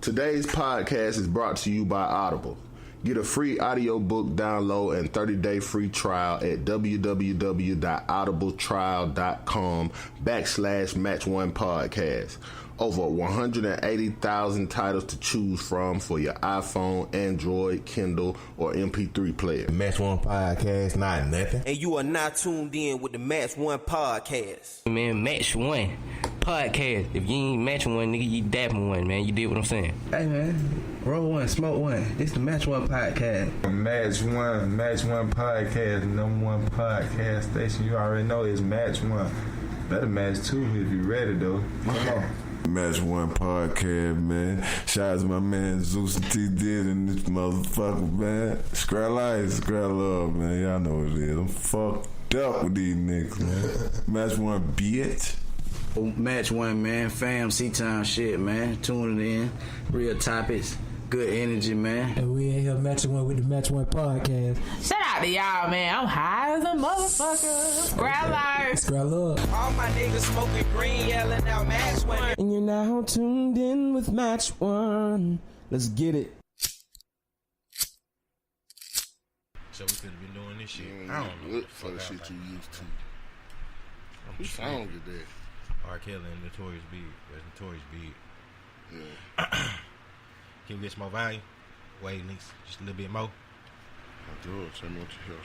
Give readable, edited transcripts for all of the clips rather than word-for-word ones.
Today's podcast is brought to you by Audible. Get a free audiobook download and 30-day free trial at www.audibletrial.com/match1podcast. Over 180,000 titles to choose from for your iPhone, Android, Kindle, or MP3 player. Match One Podcast, not nothing. And you are not tuned in with the Match One Podcast. Man, Match One Podcast. If you ain't matching one, nigga, you dapping one, man. You did what I'm saying. Hey, man. Roll one, smoke one. This the Match One Podcast. Match One Podcast, number one podcast station. You already know it's Match One. Better match two if you ready, though. Come on. Match One Podcast, man. Shout out to my man Zeus and T did and this motherfucker, man. Scrap life, scrap love, man. Y'all know what it is. I'm fucked up with these niggas, man. Match One, bitch. Match One, man. Fam, C-Town shit, man. Tuning in. Real topics. Good energy, man. And we in here matching one with the Match One Podcast. Shout out to y'all, man. I'm high as a motherfucker. Scrap life. Scrap love. All my niggas smoking green, yelling out Match One. And you're now tuned in with Match One. Let's get it. So we could have been doing this shit. I don't know what the fuck shit you used to. Who song is that? R. Kelly and Notorious B. That's Notorious B. Yeah. Can we get some more volume? Wavelengths, just a little bit more. I'll do it. Tell me what you hear.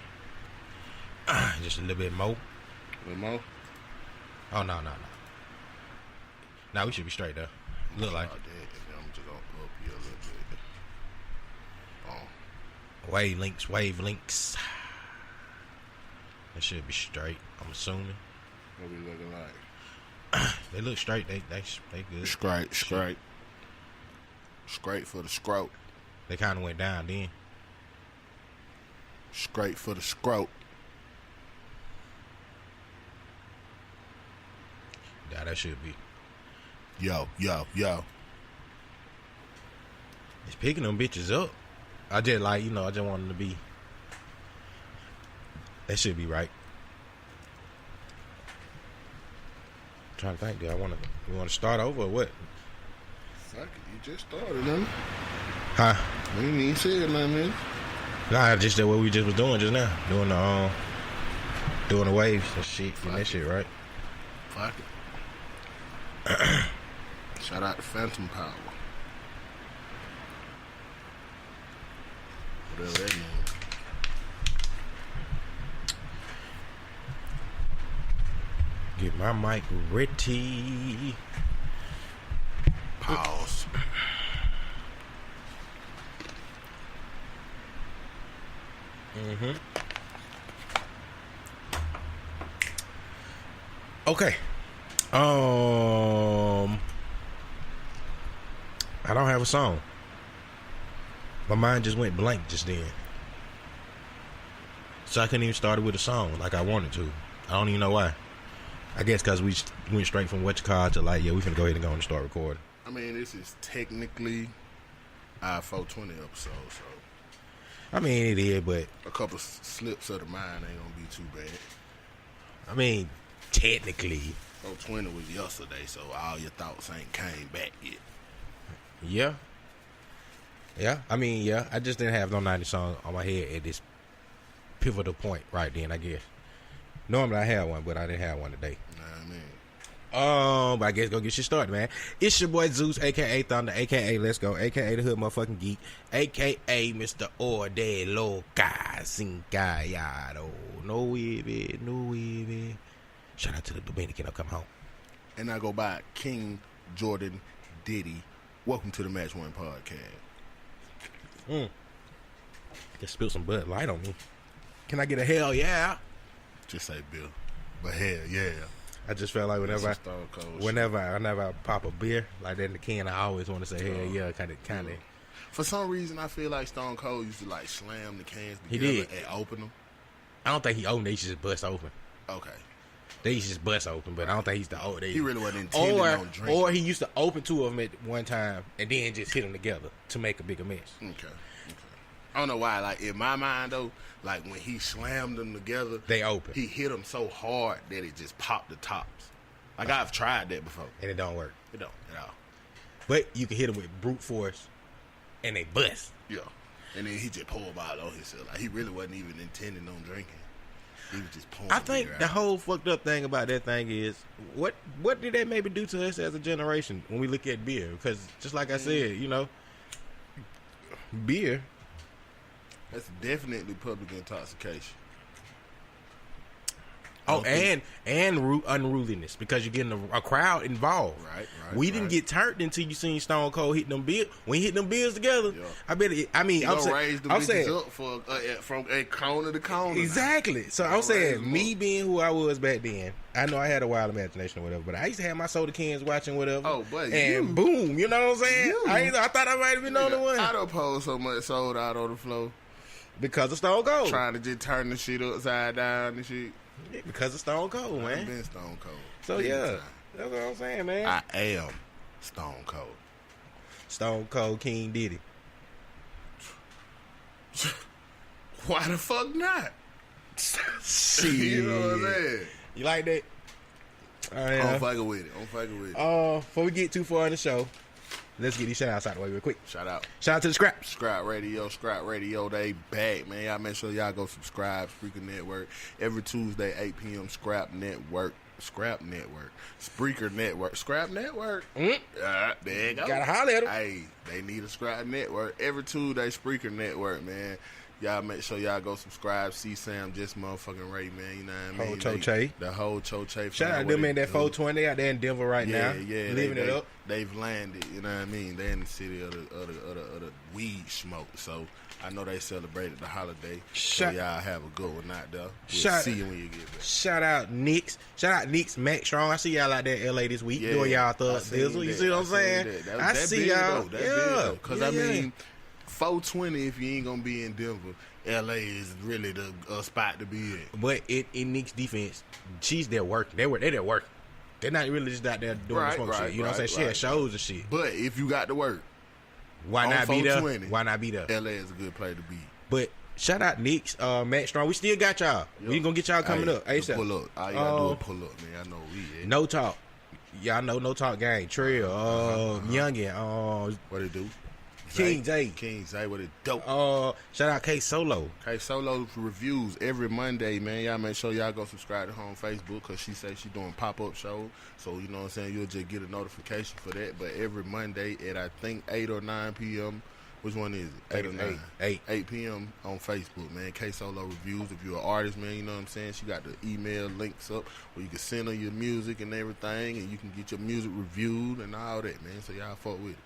Just a little bit more. A little more? Oh, no. Nah, we should be straight though. Look like it. And then I'm just gonna up you a little bit. Wavelengths. That should be straight, I'm assuming. What we looking like? They look straight. They good. Straight for the scrote. They kind of went down then. Straight for the scrote. Yeah, that should be. Yo. It's picking them bitches up. I just I just want them to be. That should be right. I'm trying to think. Do we want to start over or what? Fuck it, you just started, man. Huh? We ain't even said nothing, man. Nah, just that what we just was doing just now. Doing the waves and shit. Getting that shit right. Fuck it. Shout out to Phantom Power. Whatever that means. Get my mic ready. Pause. Okay. I don't have a song. My mind just went blank just then. So I couldn't even start it with a song like I wanted to. I don't even know why. I guess because we went straight from what you call to we finna go ahead and go and start recording. I mean, this is technically our 420 episode, so. I mean, it is, but. A couple slips of the mind ain't gonna be too bad. I mean, technically. 420 was yesterday, so all your thoughts ain't came back yet. Yeah. I mean, yeah. I just didn't have no 90 song on my head at this pivotal point right then, I guess. Normally I had one, but I didn't have one today. Nah, man. But I guess go get shit started, man. It's your boy Zeus, aka Thunder, aka Let's Go, aka the Hood Motherfucking Geek, aka Mr. Orde Loca Cincallado. No wavy. Shout out to the Dominican, I'll come home. And I go by King Jordan Diddy. Welcome to the Match One Podcast. Just spilled some Bud Light on me. Can I get a hell yeah? Just say Bill. But hell yeah. I just felt like whenever I pop a beer like that in the can, I always want to say hell yeah, kind of. For some reason, I feel like Stone Cold used to slam the cans together He did. and open them. I don't think he owned. They used to just bust open. Okay. They used to just bust open, but I don't think he used to own. He really wasn't intending on drinking. Or he used to open two of them at one time and then just hit them together to make a bigger mess. Okay. I don't know why. In my mind though, when he slammed them together, they open. He hit them so hard that it just popped the tops. I've tried that before, and it don't work. It don't at all. But you can hit them with brute force, and they bust. Yeah. And then he just poured out on himself. Like, he really wasn't even intending on drinking. He was just pouring. I think beer the out. whole fucked up thing about that thing is, what did that maybe do to us as a generation when we look at beer? Because just like I said, you know, beer. That's definitely public intoxication. Oh, and unruliness, because you're getting a crowd involved. Right. We didn't get turned until you seen Stone Cold hitting them beers. When he hit them beers together, Yeah. I'm raise the I'm bitches saying up for from a corner to corner. exactly. So I'm Raise saying, them me up. being who I was back then, I know I had a wild imagination or whatever, but I used to have my soda cans watching whatever. Oh, but and boom, you know what I'm saying? I thought I might have been the only one I don't pour so much soda out on the floor. because of Stone Cold. Trying to just turn the shit upside down and shit. Yeah, because of Stone Cold, I've man. been Stone Cold. So Big yeah, time. that's what I'm saying, man. I am Stone Cold. Stone Cold King Diddy. Why the fuck not? Shit. You know what I'm saying? You like that? All right. I'm fucking with it. Before we get too far in the show, let's get these shout outs out the way real quick. Shout out. Shout out to the Scraps. Scrap Radio, they back, man. Y'all make sure y'all go subscribe. Spreaker Network. Every Tuesday, 8 p.m. Scrap Network. Spreaker Network. Scrap Network. There you go. Gotta holler at 'em. Hey, they need a Scrap Network. Every Tuesday, Spreaker Network, man. Y'all make sure y'all go subscribe. See Sam, just motherfucking Ray, man. You know what I mean? Whole Choche. The whole Choche. Shout out to them in that 420 out there in Denver right now. Yeah, living it up. They've landed. You know what I mean? They in the city of the weed smoke. So I know they celebrated the holiday. So y'all have a good one out there. We'll see you when you get back. Shout out Knicks. Shout out Knicks, Mac Strong. I see y'all out there in LA this week doing y'all thug dizzle. You see what I'm saying? I see y'all. Because I mean, 420, if you ain't gonna be in Denver, LA is really the spot to be in. But in Knicks defense, she's there working. They're there working. They're not really just out there doing the smoke shit. You know what I'm saying? She has shows and shit. But if you got to work, why on not be there? 420, Why not be there? LA is a good place to be. But shout out Knicks, Matt Strong. We still got y'all. We gonna get y'all coming up. Pull up. All you gotta do is pull up, man. I know we. No Talk. Y'all know No Talk Gang. Trill. Youngin. What it do? King Zay, what it dope. Shout out K Solo. K Solo reviews every Monday, man. Y'all make sure y'all go subscribe to her on Facebook, because she says she doing pop-up shows. So, you know what I'm saying, you'll just get a notification for that. But every Monday at, I think, 8 or 9 p.m., which one is it? 8 or 9? 8 p.m. on Facebook, man. K Solo reviews. If you're an artist, man, you know what I'm saying, she got the email links up where you can send her your music and everything, and you can get your music reviewed and all that, man. So y'all fuck with it.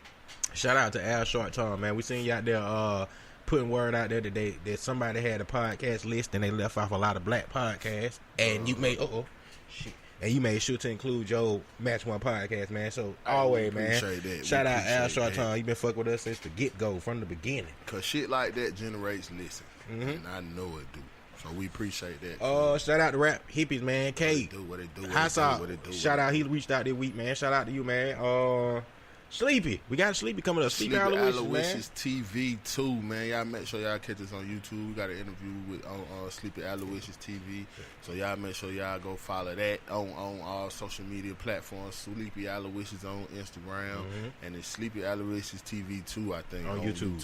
Shout out to Al Short Tom, man. We seen you out there putting word out there today that somebody had a podcast list and they left off a lot of black podcasts, and you made and you made sure to include your Match One podcast, man. So always, man. Shout out Al Short Tom. You been fucking with us since the get go, from the beginning. Cause shit like that generates listen, and I know it do. So we appreciate that. Shout out to Rap Hippies, man. K. What it do? Shout out. He reached out this week, man. Shout out to you, man. Sleepy. We got Sleepy coming up. Sleepy Aloysius TV too, man. Y'all make sure y'all catch us on YouTube. We got an interview with on Sleepy Aloysius TV. So y'all make sure y'all go follow that on all social media platforms. Sleepy Aloysius on Instagram, and it's Sleepy Aloysius TV too, I think, on YouTube.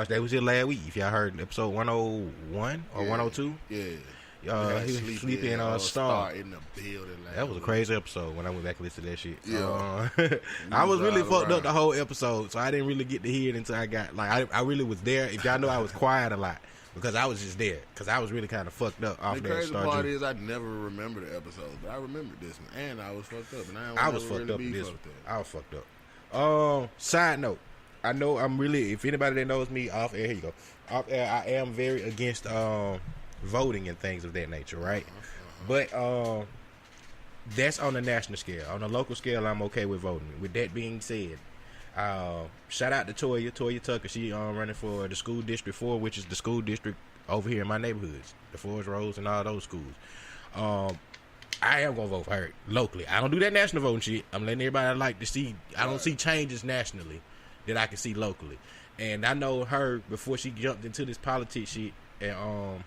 That was it last week. If y'all heard episode 101 or 102. Yeah. He was Sleepy and Star in the building. That was a crazy episode when I went back and listened to that shit. Yeah. I was really fucked up the whole episode, so I didn't really get to hear it until I got I really was there. If y'all know, I was quiet a lot because I was just there because I was really kind of fucked up off that. The crazy part is I never remember the episode, but I remembered this one, and I was fucked up, and I was fucked up. I was fucked up. Side note, I know I'm really, if anybody that knows me off air, here you go. Off air, I am very against voting and things of that nature, right? But that's on the national scale. On the local scale, I'm okay with voting. With that being said, shout out to Toya Tucker. She running for the school district 4, which is the school district over here in my neighborhoods, the Forest Roads and all those schools. I am gonna vote for her locally. I don't do that national voting shit. I'm letting everybody like to see. I don't see changes nationally that I can see locally. And I know her before she jumped into this politics shit, and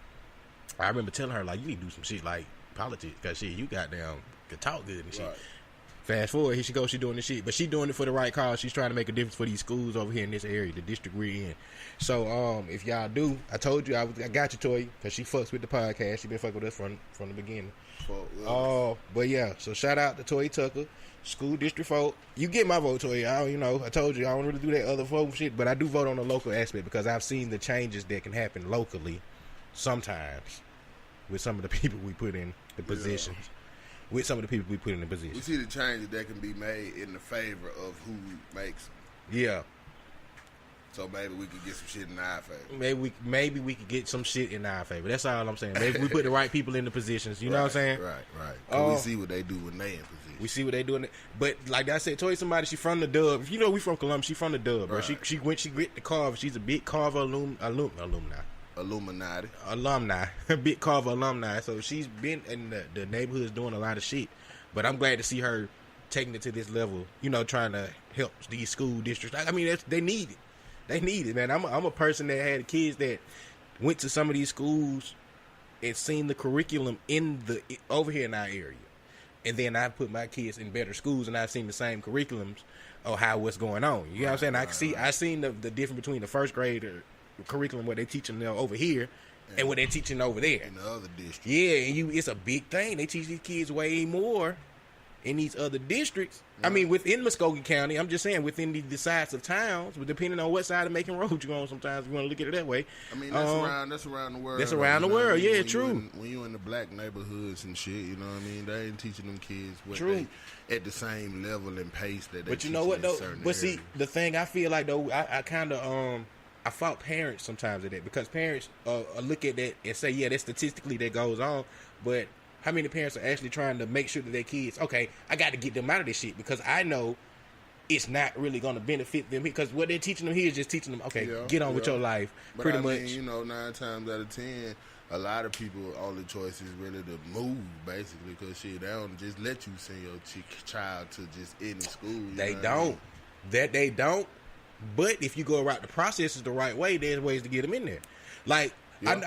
I remember telling her, like, you need to do some shit like politics, because shit, you goddamn can talk good and shit. Fast forward, here she goes, she doing this shit, but she doing it for the right cause. She's trying to make a difference for these schools over here in this area, the district we're in. So, if y'all do, I told you, I got you, Toy, because she fucks with the podcast. She been fucking with us from the beginning. But yeah, so shout out to Toy Tucker, school district vote. You get my vote, Toy. I told you, I don't really do that other vote shit, but I do vote on the local aspect because I've seen the changes that can happen locally sometimes with some of the people we put in the positions. With some of the people we put in the position. We see the changes that can be made in the favor of who makes them. Yeah. So maybe we could get some shit in our favor. Maybe we could get some shit in our favor. That's all I'm saying. Maybe we put the right people in the positions. You know what I'm saying? Right. We see what they do when they in position. We see what they doing. But like I said, Toy somebody, she from the Dub. You know we from Columbus. She from the Dub, bro. Right. She went to Carver. She's a big Carver alumni. Big Carver alumni. So she's been in the neighborhoods doing a lot of shit. But I'm glad to see her taking it to this level, trying to help these school districts. I mean, they need it. They need it, man. I'm a person that had kids that went to some of these schools and seen the curriculum over here in our area. And then I put my kids in better schools and I've seen the same curriculums of what's going on. You know what I'm saying? I seen the difference between the first grade curriculum what they teaching them over here and what they're teaching over there in the other districts. Yeah, and it's a big thing. They teach these kids way more in these other districts. I mean, within Muskogee County, I'm just saying within the sides of towns, but depending on what side of Macon Road you're on, sometimes you want to look at it that way. I mean, that's around the world. That's around the world, yeah, true. When you in the black neighborhoods and shit, you know what I mean? They ain't teaching them kids at the same level and pace that they. But you know what though? But see, the thing I feel like though, I kind of I fault parents sometimes at that because parents look at that and say, yeah, that's statistically that goes on, but how many parents are actually trying to make sure that their kids, okay, I got to get them out of this shit because I know it's not really going to benefit them because what they're teaching them here is just teaching them, okay, get on with your life, but pretty much. Mean, 9 times out of 10, a lot of people, only choice is really to move, basically, because shit, they don't just let you send your child to just any school. They don't. That they don't. But if you go about the processes the right way, there's ways to get them in there. Like, I'm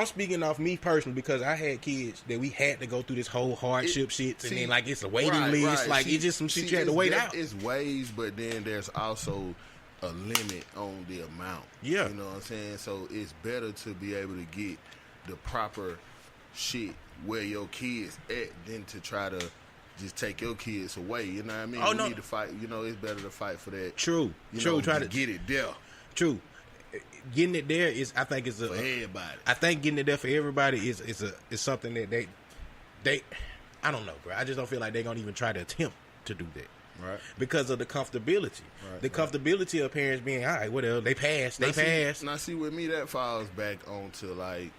speaking off me personally because I had kids that we had to go through this whole hardship shit, and then like it's a waiting list, like it's just some shit you had to wait out. It's ways, but then there's also a limit on the amount. Yeah, you know what I'm saying. So it's better to be able to get the proper shit where your kids at than to try to just take your kids away. You know what I mean? You need to fight. It's better to fight for that. True. Try to get it there. True. Getting it there is, I think, for everybody. I think getting it there for everybody is something that they I don't know, bro. I just don't feel like they're gonna even try to attempt to do that, right? Because of the comfortability, comfortability of parents being, all right, whatever, they pass. Now, see, with me, that falls back onto like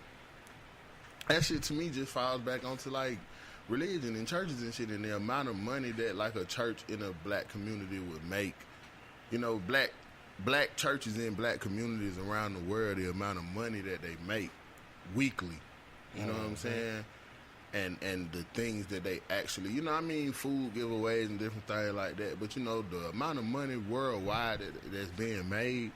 that shit. To me, just falls back onto like religion and churches and shit, and the amount of money that like a church in a black community would make. Black churches in black communities around the world, the amount of money that they make weekly, you know what I'm saying, and the things that they actually, food giveaways and different things like that. But the amount of money worldwide that's being made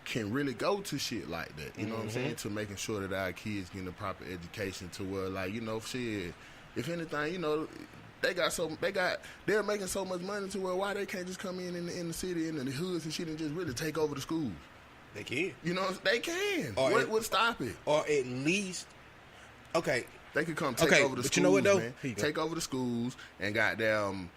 can really go to shit like that. You know what I'm saying, to making sure that our kids get a proper education to where, like, shit. If anything, they're making so much money to why they can't just come in the city and in the hoods and shit and just really take over the schools. They can. They can. What would stop it? Or at least, okay, they could come take over the schools. You know what though? Man. Take over the schools and goddamn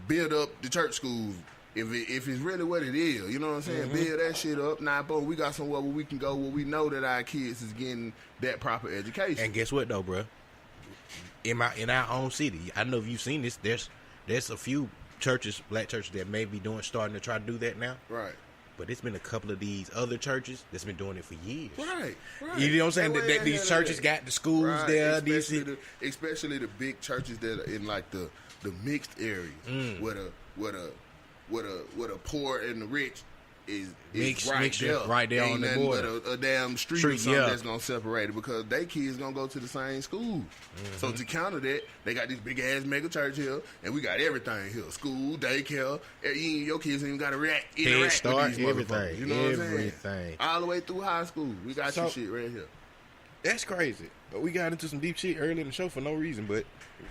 build up the church schools. If it's really what it is, you know what I'm saying? Build that shit up. Now, boom, we got somewhere where we can go where we know that our kids is getting that proper education. And guess what though, bro? In our own city, I know if you've seen this, there's a few churches, black churches, that may be starting to try to do that now. Right. But it's been a couple of these other churches that's been doing it for years. Right. You know what I'm saying? That these churches got the schools there. Especially the big churches that are in like the mixed areas where the poor and the rich is right there on the border. But a damn street or something that's gonna separate it because they kids gonna go to the same school. So to counter that, they got this big ass mega church here, and we got everything here: school, daycare. Your kids ain't gotta interact with these everything. You know what I'm saying? All the way through high school, we got your shit right here. That's crazy. we got into some deep shit early in the show for no reason, but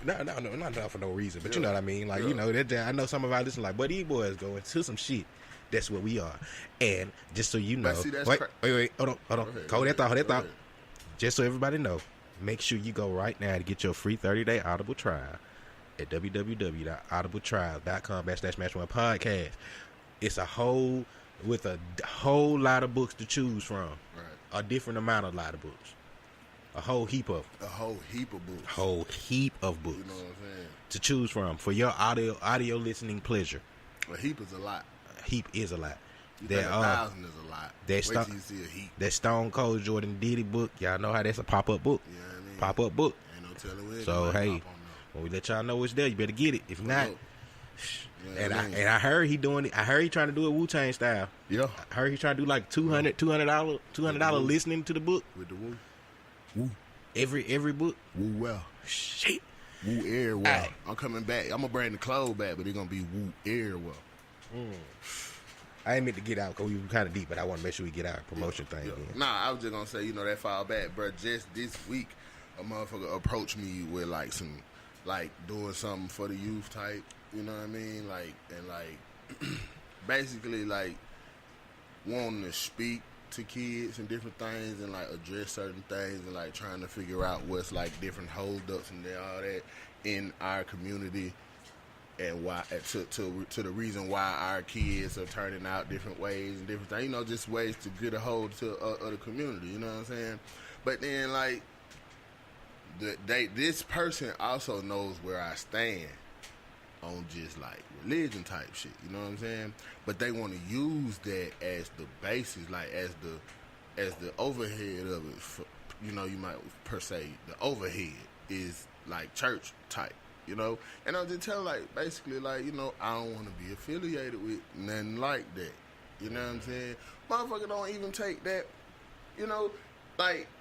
not for no reason, but you know what I mean. Like you know that I know some of our listeners like, but these boys go into some shit. That's what we are. And just so you know, See, wait, hold on, hold that thought. Just so everybody know, make sure you go right now to get your free 30-day Audible trial at www.audibletrial.com/match1podcast. It's a whole lot of books to choose from. Right. A different amount of lot of books. A whole heap of books. You know what I'm saying? To choose from for your audio listening pleasure. A heap is a lot. A heap is a lot. You think 1,000 is a lot. Wait till you see a heap. That Stone Cold Jordan Diddy book, y'all know how that's a pop-up book. You know what I mean? Pop-up book. Ain't no telling when. So, hey, when we let y'all know it's there, you better get it. If not, I heard he doing it. I heard he trying to do it Wu-Tang style. Yeah. I heard he trying to do like $200 listening to the book. With the woo. Woo. Every book. Woo well. Shit. Woo air well. Right. I'm coming back. I'm going to bring the clothes back, but it's going to be woo air well. I ain't meant to get out because we were kind of deep, but I want to make sure we get our promotion thing in. Nah, I was just going to say, that fall back, bro. Just this week, a motherfucker approached me with doing something for the youth type, you know what I mean? Basically, wanting to speak to kids and different things and, address certain things and, trying to figure out what's, different holdups and all that in our community. And why to the reason why our kids are turning out different ways and different things, just ways to get a hold to the community. You know what I'm saying? But then this person also knows where I stand on just religion type shit. You know what I'm saying? But they want to use that as the basis, as the overhead of it. You might per se the overhead is church type. And I'm just telling, basically, I don't want to be affiliated with nothing like that. You know what I'm saying? Motherfucker don't even take that,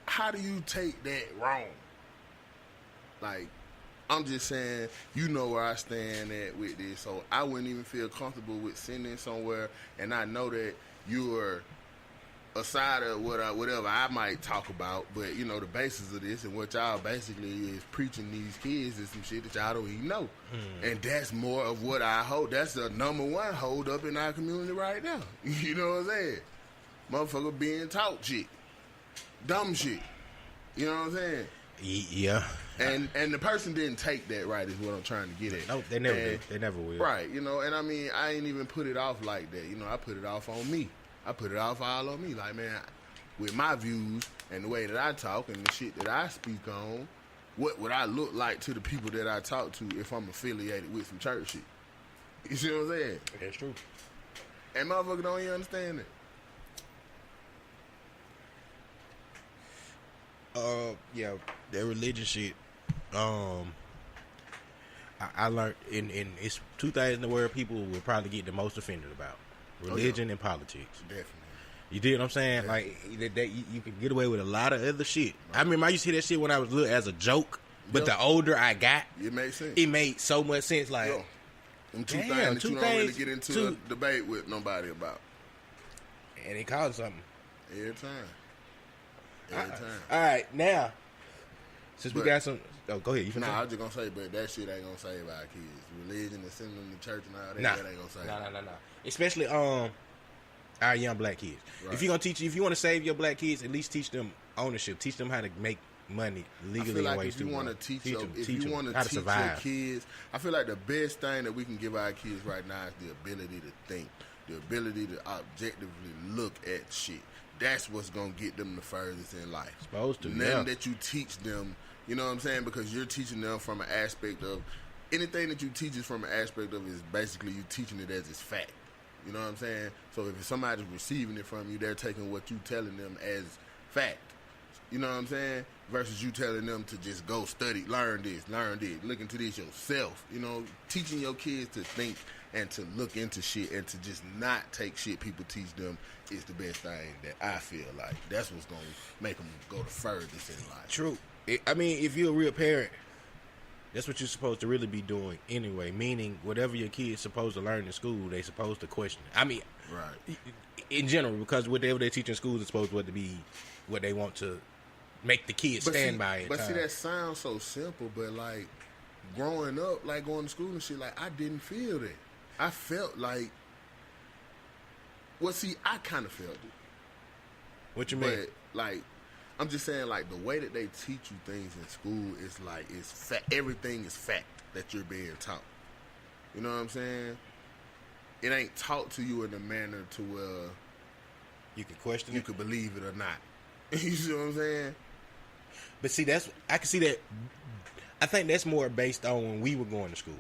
how do you take that wrong? I'm just saying, where I stand at with this, so I wouldn't even feel comfortable with sending somewhere, and I know that you're aside of whatever I might talk about, but the basis of this and what y'all basically is preaching these kids is some shit that y'all don't even know, and that's more of what I hold. That's the number one hold up in our community right now. You know what I'm saying? Motherfucker being taught shit, dumb shit. You know what I'm saying? Yeah. And the person didn't take that right is what I'm trying to get at. No, they never do. They never will. Right. And I mean, I ain't even put it off like that. I put it off on me. I put it off all on me. Man, with my views and the way that I talk and the shit that I speak on, what would I look like to the people that I talk to if I'm affiliated with some church shit? You see what I'm saying? That's true. And motherfucker don't even understand it. Yeah, that religion shit. I learned in it's two things in the world people will probably get the most offended about. Religion and politics. Definitely. You dig what I'm saying? Definitely. You can get away with a lot of other shit. Right. I remember I used to hear that shit when I was little as a joke, but the older I got, it made sense. It made so much sense. Them two things that you don't really get into a debate with nobody about. And it caused something. Every time. All right, now, since we got some... Oh, go ahead. I was just going to say, but that shit ain't going to save our kids. Religion and sending them to church and all that, that ain't going to save them. No. Especially our young black kids. Right. If you want to save your black kids, at least teach them ownership. Teach them how to make money legally in ways if you want to teach your kids, I feel like the best thing that we can give our kids right now is the ability to think, the ability to objectively look at shit. That's what's going to get them the furthest in life. Supposed to, Nothing that you teach them, you know what I'm saying? Because you're teaching them from an aspect of, anything that you teach is from an aspect of is basically you teaching it as it's fact. You know what I'm saying? So if somebody's receiving it from you, they're taking what you telling them as fact. You know what I'm saying? Versus you telling them to just go study, learn this, look into this yourself. Teaching your kids to think and to look into shit and to just not take shit people teach them is the best thing that I feel like. That's what's going to make them go the furthest in life. True. I mean, if you're a real parent, that's what you're supposed to really be doing anyway. Meaning, whatever your kid's supposed to learn in school, they supposed to question it. I mean, right. In general, because whatever they teach in schools is supposed to be what they want to make the kids stand by it. But see, that sounds so simple, but like growing up, like going to school and shit, like I didn't feel that. I felt like, well, see, I kind of felt it. What you mean? But like, I'm just saying, like the way that they teach you things in school is like it's fact. Everything is fact that you're being taught. You know what I'm saying? It ain't taught to you in a manner to where you can question you it, could believe it or not. You see what I'm saying? But see, I can see that. I think that's more based on when we were going to school.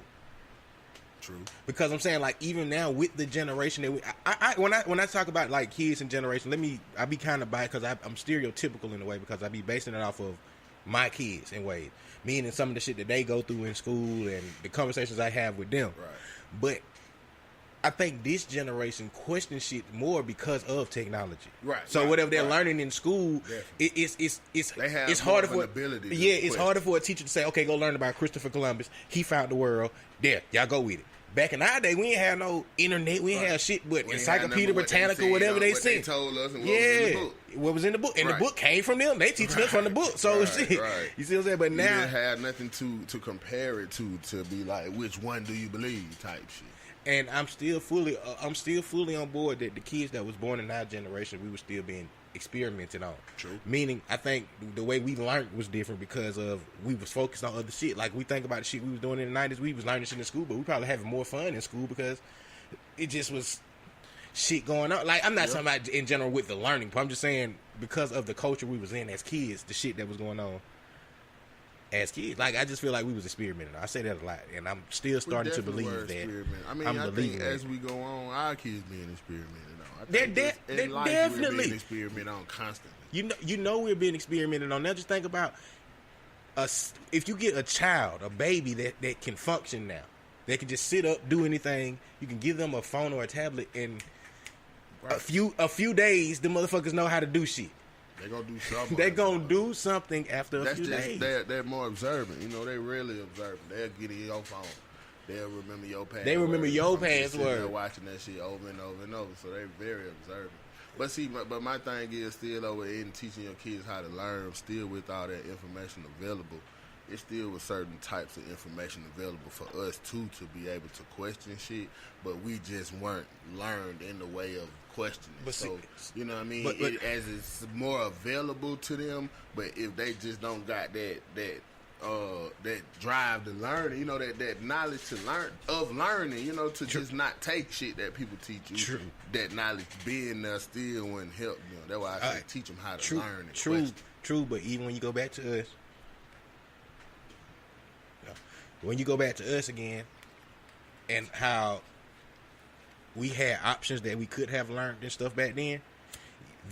True. Because I'm saying, like, even now with the generation that when I talk about like kids and generation, I be kind of biased because I'm stereotypical in a way because I be basing it off of my kids in ways, meaning some of the shit that they go through in school and the conversations I have with them. Right. But I think this generation questions shit more because of technology. Right. So whatever they're learning in school, it's harder for it's harder for a teacher to say, okay, go learn about Christopher Columbus. He found the world. There, y'all go with it. Back in our day, we ain't have no internet. We ain't have shit but Encyclopedia Britannica, whatever they said. What they told us and what was in the book. What was in the book. And the book came from them. They teach us from the book. So shit. Right. You see what I'm saying? But now you didn't have nothing to compare it to be like, which one do you believe type shit. And I'm still fully on board that the kids that was born in our generation, we were still being experimented on. True. Meaning, I think the way we learned was different because of we was focused on other shit. Like we think about the shit we was doing in the 90s, we was learning shit in school, but we probably having more fun in school because it just was shit going on. Like I'm not talking about in general with the learning, but I'm just saying because of the culture we was in as kids, the shit that was going on as kids. Like I just feel like we was experimenting. I say that a lot, and I'm still starting to believe that. I mean, I think as we go on, our kids being experimented on. They're definitely being experimented on constantly. You know we're being experimented on. Now just think about us. If you get a child, a baby that can function now, they can just sit up, do anything. You can give them a phone or a tablet, and a few days, the motherfuckers know how to do shit. They're gonna do something. They're gonna do something after a few days. They're more observant. You know, they really observant. They'll get in your phone. They'll remember your password. They remember your password. They're watching that shit over and over and over. So they're very observant. But see, but my thing is still over in teaching your kids how to learn, still with all that information available. It's still with certain types of information available for us too to be able to question shit, but we just weren't learned in the way of questioning. But so see, you know what I mean? But, as it's more available to them, but if they just don't got that drive to learn, you know, that knowledge to learning, you know, to just not take shit that people teach you. True. That knowledge being there still wouldn't help them. That's why I say teach them how to learn and question. True, but even when you go back to us, when you go back to us again, and how we had options that we could have learned and stuff back then,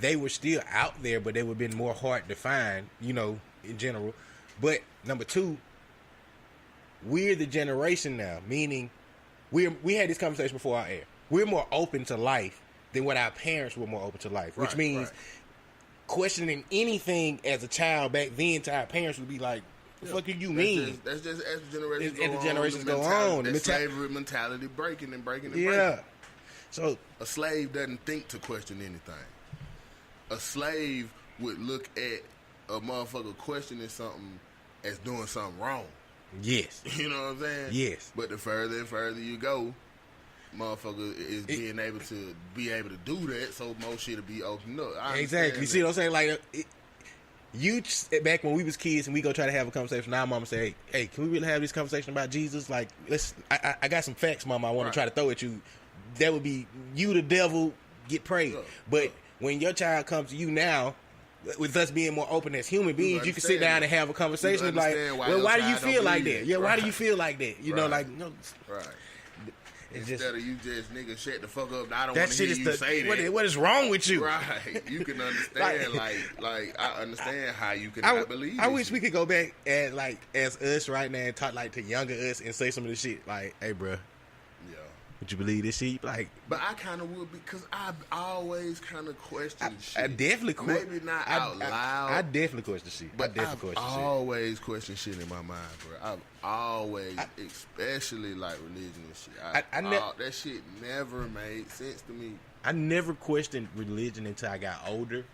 they were still out there, but they would have been more hard to find, you know, in general. But number two, we're the generation now, meaning we had this conversation before our air. We're more open to life than what our parents were more open to life, which means questioning anything as a child back then to our parents would be like, the fuck do you mean? That's just as the generations go on. The slavery mentality breaking. So a slave doesn't think to question anything. A slave would look at a motherfucker questioning something as doing something wrong. Yes. You know what I'm saying? Yes. But the further and further you go, motherfucker is being able to do that, so more shit will be opened up. Exactly. You see what I'm saying? Like, back when we was kids and we go try to have a conversation, now mama say, hey, can we really have this conversation about Jesus? Like, I got some facts, mama, I want to try to throw at you. That would be you, the devil, get praised. But when your child comes to you now, with us being more open as human beings, you can sit down and have a conversation like, well, why do you feel like that? Yeah, why do you feel like that? You know, like, no. Right. Instead of you just, nigga, shut the fuck up. I don't want to hear you say that. What is wrong with you? Right. You can understand, like I understand how you can not believe it. I wish we could go back and, like, as us right now and talk, like, to younger us and say some of the shit, like, hey, bro. Would you believe this shit? Like, but I kind of would, because I've always kind of questioned shit. I definitely question. Maybe not out loud. I definitely question shit. But I've always questioned shit in my mind, bro. I've always, especially like religion and shit. That shit never made sense to me. I never questioned religion until I got older,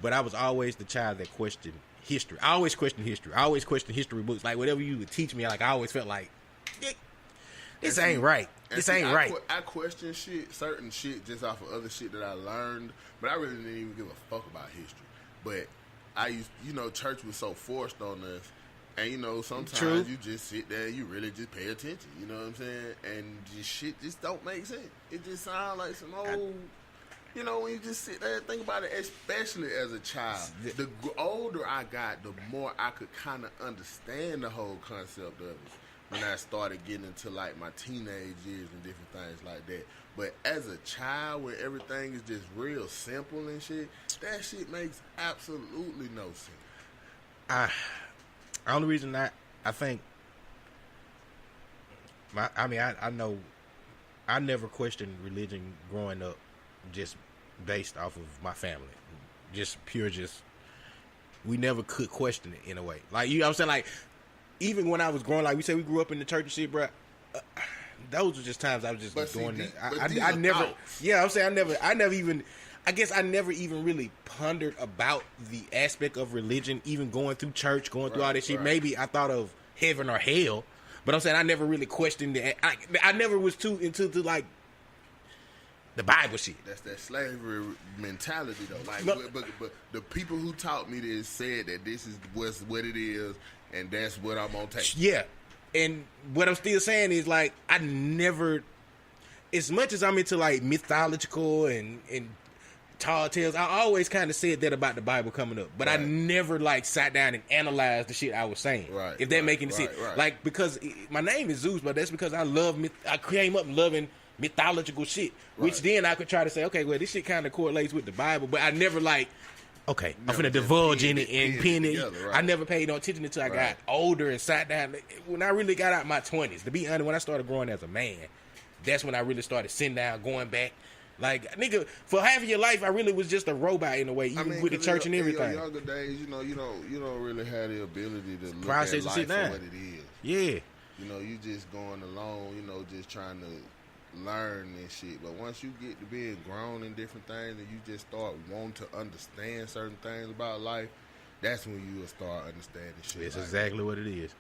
but I was always the child that questioned history. I always question history. I always question history books. Like whatever you would teach me, like I always felt like this ain't right. This ain't right. I question certain shit just off of other shit that I learned, but I really didn't even give a fuck about history. But I used, church was so forced on us, and sometimes you just sit there and you really just pay attention. You know what I'm saying? And just shit just don't make sense. It just sounds like some old. When you just sit there and think about it, especially as a child, the older I got, the more I could kind of understand the whole concept of it. When I started getting into like my teenage years and different things like that. But as a child, where everything is just real simple and shit, that shit makes absolutely no sense. The only reason I think, I know I never questioned religion growing up just based off of my family. We never could question it in a way. Like, you know what I'm saying? Like, even when I was growing, like we said, we grew up in the church and shit, bro. Those were just times I was just doing that. I never, I'm saying I never even really pondered about the aspect of religion, even going through church, going through all this shit. Right. Maybe I thought of heaven or hell, but I'm saying I never really questioned it. I never was too into like the Bible shit. That's that slavery mentality, though. Like, but the people who taught me this said that this is what it is. And that's what I'm gonna take. Yeah. And what I'm still saying is, like, I never, as much as I'm into, like, mythological and tall tales, I always kind of said that about the Bible coming up. But I never, like, sat down and analyzed the shit I was saying. Right. If that making sense. Right. Like, because my name is Zeus, but that's because I came up loving mythological shit. Right. Which then I could try to say, okay, well, this shit kind of correlates with the Bible. But I never, like, okay, I'm finna divulge in it and pin it. Together, right. I never paid no attention until I got older and sat down. When I really got out my 20s, to be honest, when I started growing as a man, that's when I really started sitting down, going back. Like, nigga, for half of your life, I really was just a robot in a way, even with the church and everything. In your younger days, you don't really have the ability to look at life for what it is. Yeah. You just going along, just trying to learn and shit. But once you get to being grown in different things and you just start wanting to understand certain things about life, that's when you will start understanding shit. That's exactly what it is.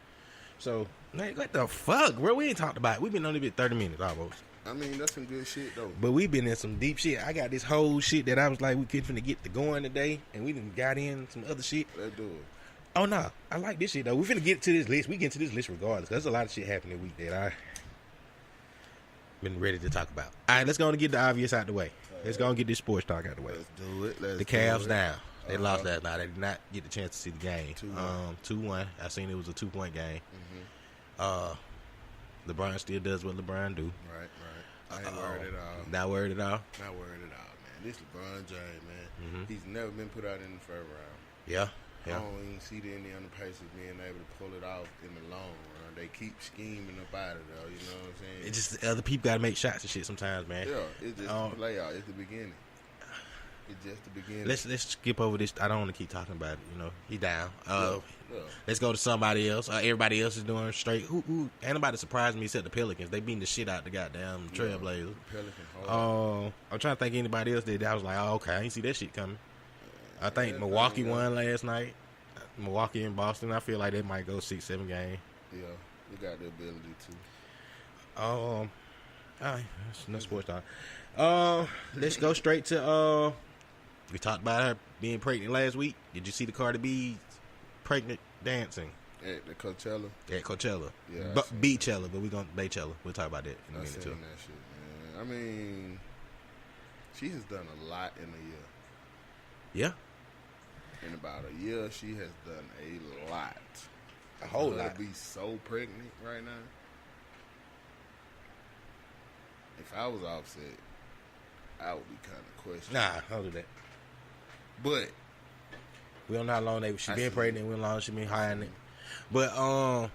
So, man, what the fuck, bro? We ain't talked about it. We've been only been 30 minutes almost. I mean, that's some good shit, though. But we've been in some deep shit. I got this whole shit that I was like, we couldn't get to going today, and we done got in some other shit. Let's do it. Oh, no. I like this shit, though. We finna get to this list. We get to this list regardless, because there's a lot of shit happening this week that I been ready to talk about. All right, let's go and get the obvious out the way. Let's go and get this sports talk out the way. Let's do it. The Cavs down. They lost last night. They did not get the chance to see the game. 2-1. I seen it was a 2-point game. LeBron still does what LeBron do. Right. I ain't worried at all. Not worried at all? Not worried at all, man. This LeBron James, man. He's never been put out in the first round. Yeah. I don't even see the Indiana Pacers being able to pull it off in the long run. They keep scheming up out of there, you know what I'm saying? It's just other people got to make shots and shit sometimes, man. Yeah, it's just the playoff. It's the beginning. It's just the beginning. Let's skip over this. I don't want to keep talking about it, He down. Let's go to somebody else. Everybody else is doing straight. Who ain't nobody surprised me except the Pelicans. They beating the shit out the goddamn Trailblazers. Pelicans. I'm trying to think anybody else that I was like, oh, okay, I ain't see that shit coming. I think Milwaukee won last night. Milwaukee and Boston. I feel like they might go 6-7 games. Yeah, they got the ability to. All right, that's no sports talk. Let's go straight to. We talked about her being pregnant last week. Did you see the Cardi B pregnant dancing at the Coachella? At Coachella, yeah. Beachella, but we gonna Baychella. We'll talk about that in a minute too. That shit, man. I mean, she has done a lot in a year. Yeah. In about a year, she has done a lot. A whole lot. To be so pregnant right now. If I was Offset, I would be kind of questioning. Nah, I'll do that. But we don't know how long she been pregnant. We don't know how long she been hiding it. But we'll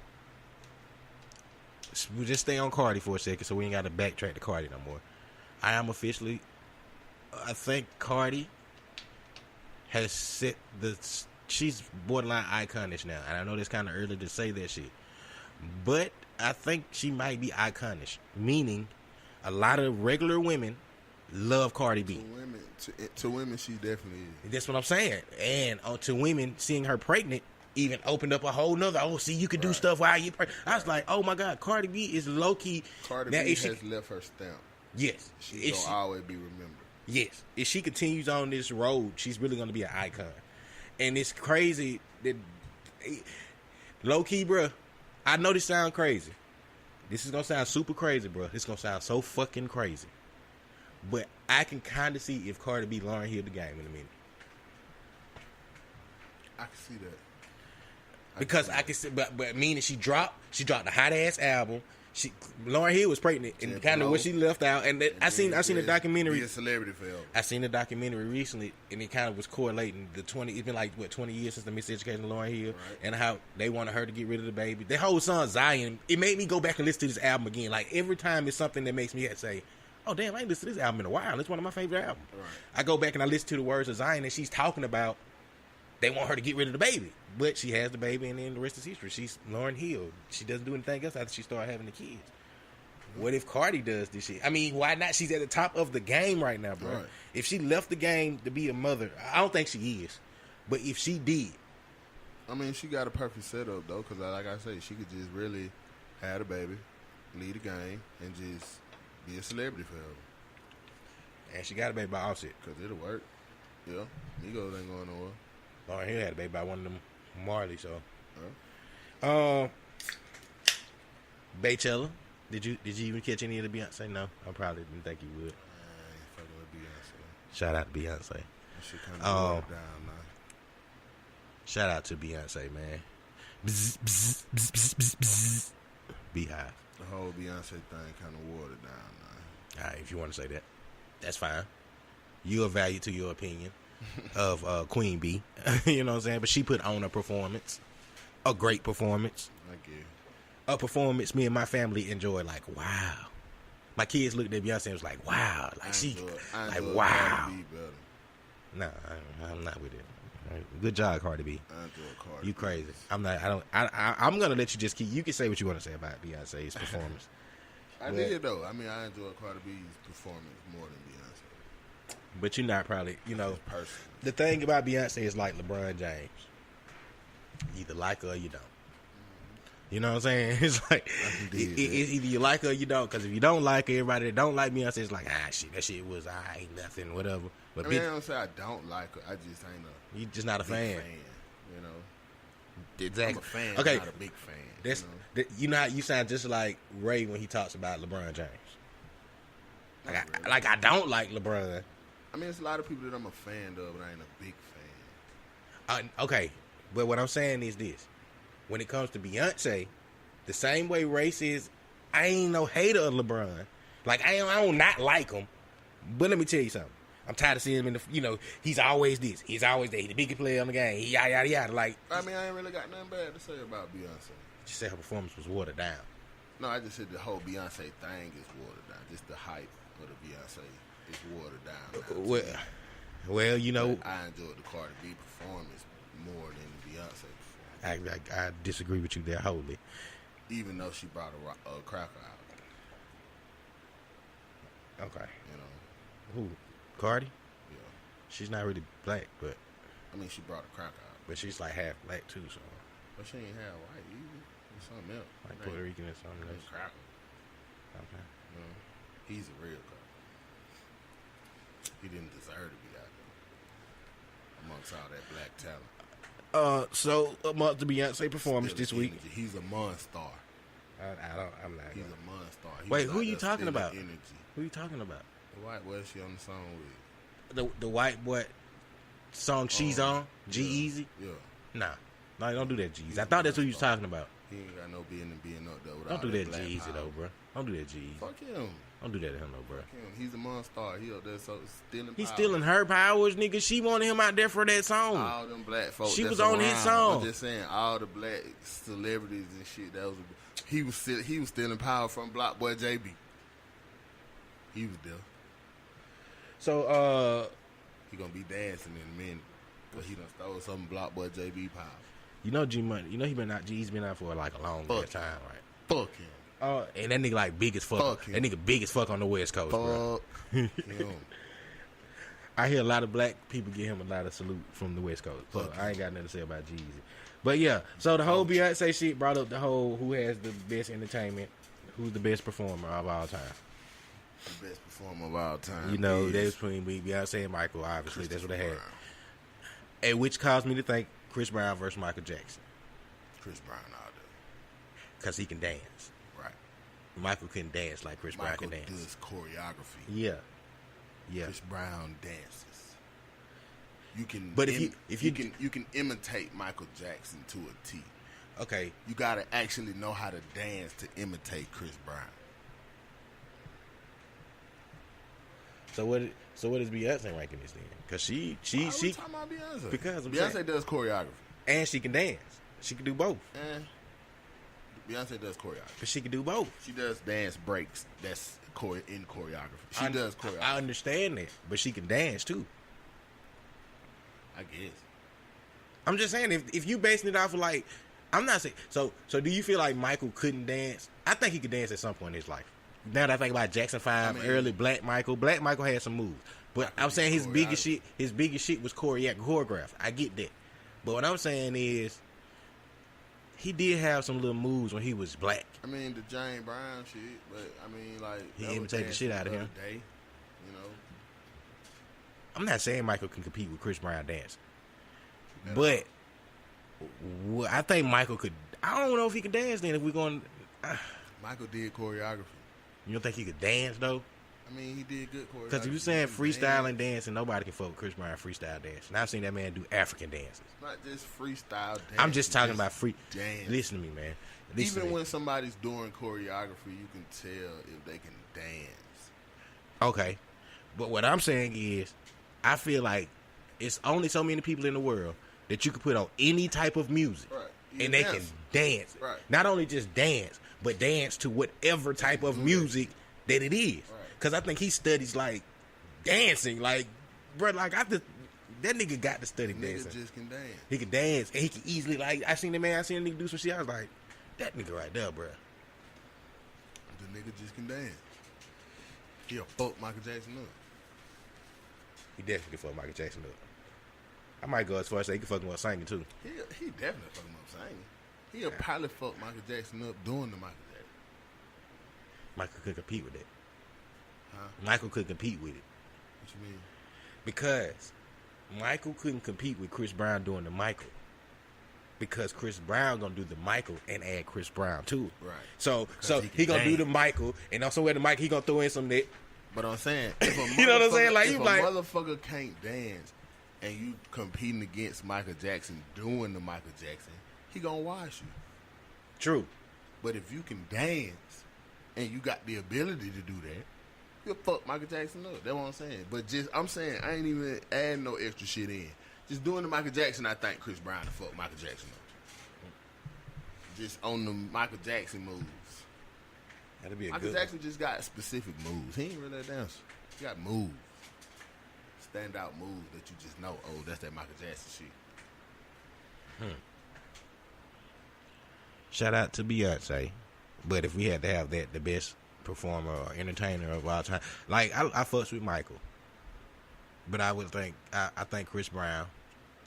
just stay on Cardi for a second, so we ain't got to backtrack to Cardi no more. I think Cardi has set she's borderline iconish now, and I know it's kind of early to say that shit, but I think she might be iconish, meaning a lot of regular women love Cardi B. To women, she definitely is. That's what I'm saying. And to women, seeing her pregnant even opened up a whole nother. Oh, see, you can do stuff while you pregnant. I was like, oh my God, Cardi B is low key. Cardi B has left her stamp. Yes, she's gonna always be remembered. Yes, if she continues on this road, she's really gonna be an icon. And it's crazy that low key, bro. I know this sound crazy. This is gonna sound super crazy, bro. It's gonna sound so fucking crazy. But I can kind of see if Cardi B Lauryn Hill the game in a minute. I can see that. Because I can see, but meaning she dropped a hot ass album. Lauryn Hill was pregnant, and kind of what she left out. And I seen a documentary. Be a celebrity film. I seen a documentary recently, and it kind of was correlating the 20. It's been like 20 years since the miseducation of Lauryn Hill, right. And how they wanted her to get rid of the baby. The whole song Zion. It made me go back and listen to this album again. Like every time, it's something that makes me say, "Oh damn, I ain't listened to this album in a while. It's one of my favorite albums." Right. I go back and I listen to the words of Zion, and she's talking about they want her to get rid of the baby, but she has the baby, and then the rest is history. She's Lauryn Hill. She doesn't do anything else after she started having the kids. What if Cardi does this shit? I mean, why not? She's at the top of the game right now, bro. Right. If she left the game to be a mother, I don't think she is. But if she did, I mean, she got a perfect setup though, because like I say, she could just really have a baby, lead a game, and just be a celebrity forever. And she got a baby by Offset, because it'll work. Yeah, Migos ain't going nowhere. Lauryn Hill had a baby by one of them Marley, so. Huh? Baychella. Did you even catch any of the Beyonce? No, I probably didn't think you would. I ain't fucking with Beyonce. Shout out to Beyonce. That shit kind of down now. Shout out to Beyonce, man. Bzz, bzz, bzz, bzz, bzz, bzz. Beehive. The whole Beyonce thing kind of watered down now. All right, if you want to say that, that's fine. You're a value to your opinion of Queen Bee. You know what I'm saying? But she put on a performance, a great performance. Thank you. A performance me and my family enjoyed. Like, wow. My kids looked at Beyonce and was like, wow. Like, like, wow. No, I'm not with it. Good job, Cardi B. I enjoy Cardi. You crazy. I'm going to let you just keep. You can say what you want to say about Beyonce's performance. I did, though. I mean, I enjoy Cardi B's performance more than Beyonce. But you're not probably, the thing about Beyonce is like LeBron James. You either like her or you don't. You know what I'm saying? It's like, it's either you like her or you don't. Because if you don't like her, everybody that don't like Beyonce is like, shit, that shit was, ain't nothing, whatever. But I mean, I don't say I don't like her. I just ain't a... You just not a fan. You know? Exactly. I'm a fan, okay. not a big fan. That's, you know how you sound just like Ray when he talks about LeBron James. Like I don't like LeBron. I mean, it's a lot of people that I'm a fan of, but I ain't a big fan. Okay. But what I'm saying is this. When it comes to Beyonce, the same way race is, I ain't no hater of LeBron. Like, I don't not like him. But let me tell you something. I'm tired of seeing him in the, he's always this. He's always that. He's the biggest player on the game. Yada, yada, yada. Like, I mean, I ain't really got nothing bad to say about Beyonce. You said her performance was watered down. No, I just said the whole Beyonce thing is watered down. Just the hype of the Beyonce is watered down. Well, you know. But I enjoyed the Cardi B performance more than the Beyonce performance. I disagree with you there wholly. Even though she brought a cracker out. Okay. You know. Who? Cardi? Yeah. She's not really black, but. I mean, she brought a cracker out. But she's like half black too, so. But she ain't half white either. It's something else. Like Puerto Rican or something else. Cracker. Okay. You know, he's a real cracker. He didn't deserve to be out there amongst all that black talent. So amongst the Beyonce performance this week, he's a monster. I'm not. He's a monster. Wait, who are you talking about? Who are you talking about? The white boy she on the song with. The white boy song she's on? G-Eazy? Yeah. Nah, don't do that, G-Eazy. I thought that's who you was talking about. He ain't got no business being up there with Don't all do that G-Eazy though, bro. Don't do that G-Eazy. Fuck him. Don't do that to him though, bro. Fuck him. He's a monster. He up there stealing He's power. stealing her powers, nigga. She wanted him out there for that song. All them black folks. She was on his song. I'm just saying, all the black celebrities and shit. He was stealing power from Block Boy JB. He was there. So he gonna be dancing in a minute, but he done stole some Block Boy JB power. You know G Money. You know G's been out for like a long time, right? Fuck him. And that nigga like big as fuck. That nigga big as fuck on the West Coast, bro. Fuck him. I hear a lot of black people give him a lot of salute from the West Coast. So I ain't got nothing to say about Jeezy. But yeah, so the whole Beyonce shit brought up the whole who has the best entertainment, who's the best performer of all time. The best performer of all time. You know, they was between Beyonce and Michael, obviously. That's what they had. Brown. And which caused me to think Chris Brown versus Michael Jackson. Chris Brown all day. Because he can dance. Right. Michael couldn't dance like Chris Brown can dance. Michael does choreography. Yeah. Yeah. Chris Brown dances. You can, but if you can imitate Michael Jackson to a T. Okay. You gotta actually know how to dance to imitate Chris Brown. So what is Beyonce ranking this then? Because she talking about Beyonce? Because Beyonce does choreography and she can dance. She can do both. And Beyonce does choreography. But she can do both. She does dance breaks. That's in choreography. She does choreography. I understand that, but she can dance too. I guess. I'm just saying if you basing it off of like, I'm not saying so do you feel like Michael couldn't dance? I think he could dance at some point in his life. Now that I think about Jackson 5, early Black Michael had some moves. But I'm saying his biggest shit was choreographed. I get that. But what I'm saying is he did have some little moves when he was black. I mean the James Brown shit, but I mean like he imitated the shit out of him. Day, you know. I'm not saying Michael can compete with Chris Brown dancing. But I think Michael could. I don't know if he can dance then if we're going. Michael did choreography. You don't think he could dance though? I mean, he did good choreography. Because if you're saying freestyle and dancing, nobody can fuck with Chris Brown freestyle dancing. And I've seen that man do African dances. It's not just freestyle dance. I'm just talking about free dance. Listen to me, man. Even when somebody's doing choreography, you can tell if they can dance. Okay. But what I'm saying is, I feel like it's only so many people in the world that you can put on any type of music. Right. And they can dance. Right. Not only just dance, but dance to whatever type of music that it is. Because I think he studies, like, dancing. Like, bro, like, that nigga got to study dancing. Nigga just can dance. He can dance, and he can easily, like, I seen a nigga do some shit. I was like, that nigga right there, bro. The nigga just can dance. He'll fuck Michael Jackson up. He definitely can fuck Michael Jackson up. I might go as far as say he can fuck him up singing, too. He definitely fuck him up singing. He'll probably fuck Michael Jackson up doing the Michael Jackson. Michael could compete with it. Huh? Michael could compete with it. What you mean? Because Michael couldn't compete with Chris Brown doing the Michael. Because Chris Brown gonna do the Michael and add Chris Brown to it. Right. So he gonna do the Michael, and also with the Michael he gonna throw in some that. But I'm saying, if you know what I'm saying? Like if you a like motherfucker can't dance, and you competing against Michael Jackson doing the Michael Jackson, he gonna wash you. True. But if you can dance, and you got the ability to do that, you'll fuck Michael Jackson up. That's what I'm saying. But I'm saying I ain't even adding no extra shit in. Just doing the Michael Jackson, I think Chris Brown to fuck Michael Jackson up. Just on the Michael Jackson moves. That'd be a Michael good Jackson just got specific moves. He ain't really a dancer. He got moves. Standout moves that you just know. Oh, that's that Michael Jackson shit. Shout out to Beyonce. But if we had to have that, the best performer or entertainer of all time, like I fucks with Michael. But I would think I think Chris Brown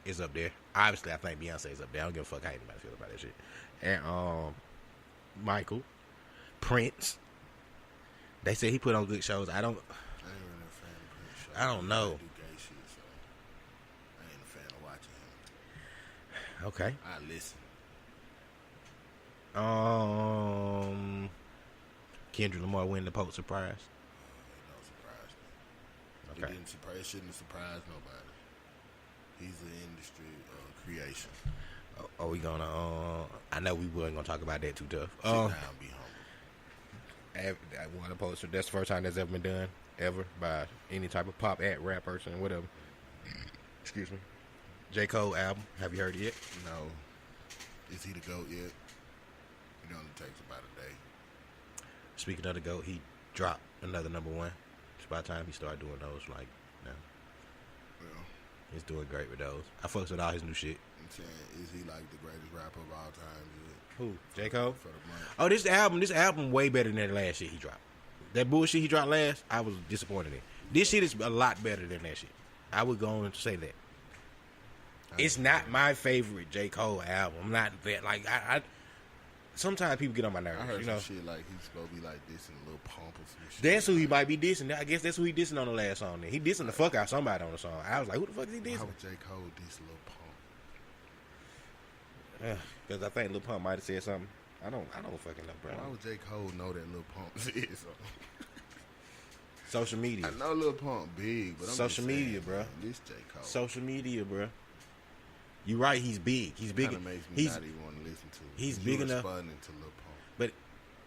is up there. Obviously, I think Beyonce is up there. I don't give a fuck how anybody feels about that shit. And Michael, Prince. They say he put on good shows. I don't. I ain't really a fan of Prince shows. I don't know. I do gay shit, so I ain't a fan of watching him. Okay. I listen. Kendrick Lamar win the Pulitzer Prize. It don't surprise me. Okay. It shouldn't surprise nobody. He's an industry creation. Are we gonna? I know we weren't gonna talk about that too tough. Sit down, be humble. I won a Pulitzer. That's the first time that's ever been done, ever, by any type of pop act, rap person, whatever. Excuse me. J. Cole album. Have you heard it yet? No. Is he the GOAT yet? It only takes about a day. Speaking of the GOAT, he dropped another number one. It's about time he started doing those. Like, now, Well, he's doing great with those. I fucks with all his new shit. I'm saying, is he like the greatest rapper of all time? Who? J. Cole? For the money. Oh, this album way better than that last shit he dropped. That bullshit he dropped last, I was disappointed in. This shit is a lot better than that shit. I would go on and say that. It's not my favorite J. Cole album. I'm not that like I sometimes people get on my nerves. I heard you some know, shit like he's supposed to be like this and a little pump or some shit. that's who he might be dissing. I guess that's who he dissing on the last song. Then he dissing the fuck out somebody on the song. I was like, who the fuck is he dissing? How would J. Cole diss Lil Pump? Because I think Lil Pump might have said something. I don't fucking know, bro. Why would J. Cole know that Lil Pump said something? Social media. I know Lil Pump big, but I'm Social just saying, media, bro. This J. Cole. Social media, bro. You right, he's big. He's big. Kinda makes me not even want to listen to it. He's 'Cause big you enough. responding to Lil Pump. But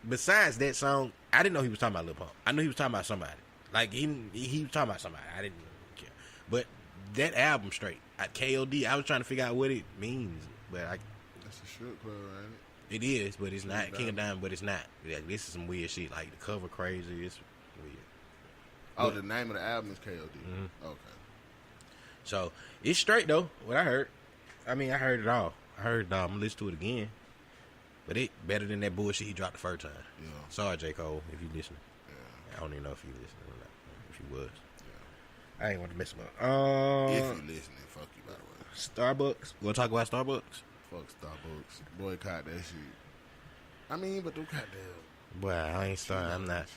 besides that song, I didn't know he was talking about Lil Pump. I knew he was talking about somebody. Like he was talking about somebody. I didn't care. But that album straight at KOD, I was trying to figure out what it means. But That's a strip club, ain't it is, but it's not King of King of Diamond. But it's not. Like, this is some weird shit. Like the cover crazy. It's weird. Oh, the name of the album is KOD. Mm-hmm. Okay. So it's straight though. What I heard. I mean, I heard it all. I heard it all. I'm gonna listen to it again. But it better than that bullshit he dropped the first time. Yeah. Sorry, J. Cole, if you listening. Yeah. I don't even know if you listening or not. If you was. Yeah. I ain't want to mess him up. If you listening, fuck you, by the way. Starbucks. We'll talk about Starbucks. Fuck Starbucks. Boycott that shit. I mean, but them goddamn. Boy, I ain't Star. I'm not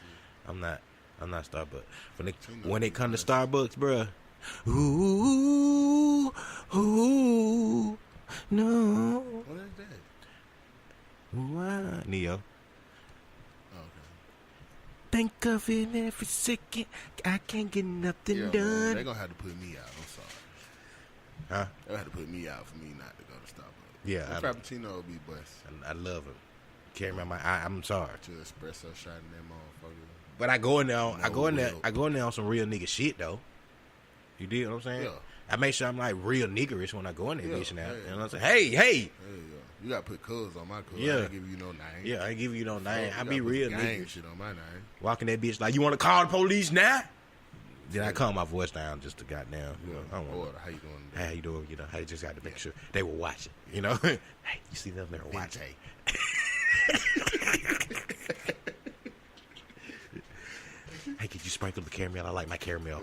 Starbucks. When it come to Starbucks, bruh. Ooh, no. What is that? Neo. Okay. Think of it every second. I can't get nothing Yeah, done. they're gonna have to put me out. I'm sorry. Huh? They'll have to put me out for me not to go to Starbucks. Yeah, The Frappuccino will be bust. I love him. Can't remember I'm sorry. To espresso shot in that motherfucker. But I go in there. I go in there on some real nigga shit though. You dig what I'm saying? Yeah. I make sure I'm like real niggerish when I go in there, bitch. Now, yeah. you know what I'm saying? Hey, Yeah. You gotta put cuz on my cuz. Yeah. I ain't give you no name. yeah, I ain't give you no name. Fuck, I you be gotta put real gang nigga. shit on my name. Walking that bitch like, you want to call the police now? Then I calm my voice down just to goddamn. You know, I don't want. Or how you doing? Hey, how you doing? You know, I just got to make sure they were watching. You know, hey, you see them? They were watching. Hey, could you sprinkle the caramel? I like my caramel.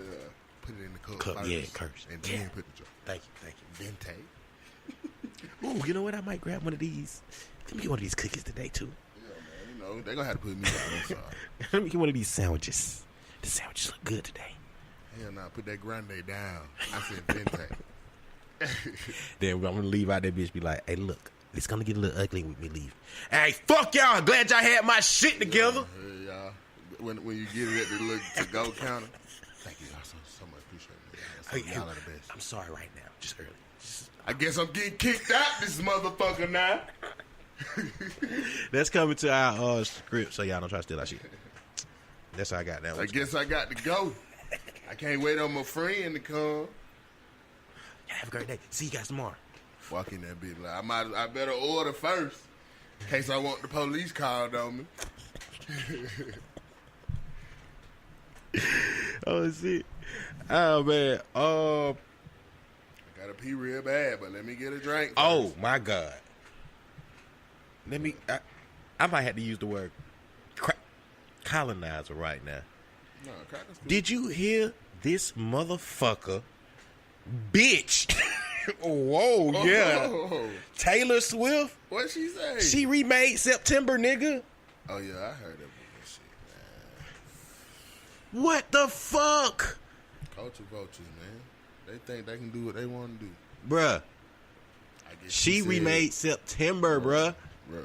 Put it in the cup. Cup, first, yeah, curse. And then put the jar. Thank you. Vente. Ooh, you know what? I might grab one of these. Let me get one of these cookies today too. Yeah, man. You know they're gonna have to put me out. I'm sorry. Let me get one of these sandwiches. The sandwiches look good today. Hell nah, put that grande down. I said Vente. Then I'm gonna leave out that bitch. Be like, hey, look, it's gonna get a little ugly with me leaving. Hey, fuck y'all. Glad y'all had my shit together. Yeah, y'all. When you get it at the look to go counter. Thank you y'all so much. Appreciate it. Y'all are the best. I'm sorry right now. Just early. I guess I'm getting kicked out this motherfucker now. That's coming to our script, so y'all don't try to steal our shit. That's how I got that one. I guess I got to go. I can't wait on my friend to come. Y'all have a great day. See you guys tomorrow. Walk in that bitch like I better order first. In case I want the police called on me. Oh shit. Oh man. I gotta pee real bad, but let me get a drink first. Oh my god. Let me. I might have to use the word colonizer right now. No, crackers cool. Did you hear this motherfucker, bitch? Whoa, yeah. Oh, Taylor Swift. what she say? She remade September, nigga. Oh yeah, I heard that bullshit, man. What the fuck, Culture vultures, man. They think they can do what they want to do. bruh? I guess She said, remade September, bruh. bruh.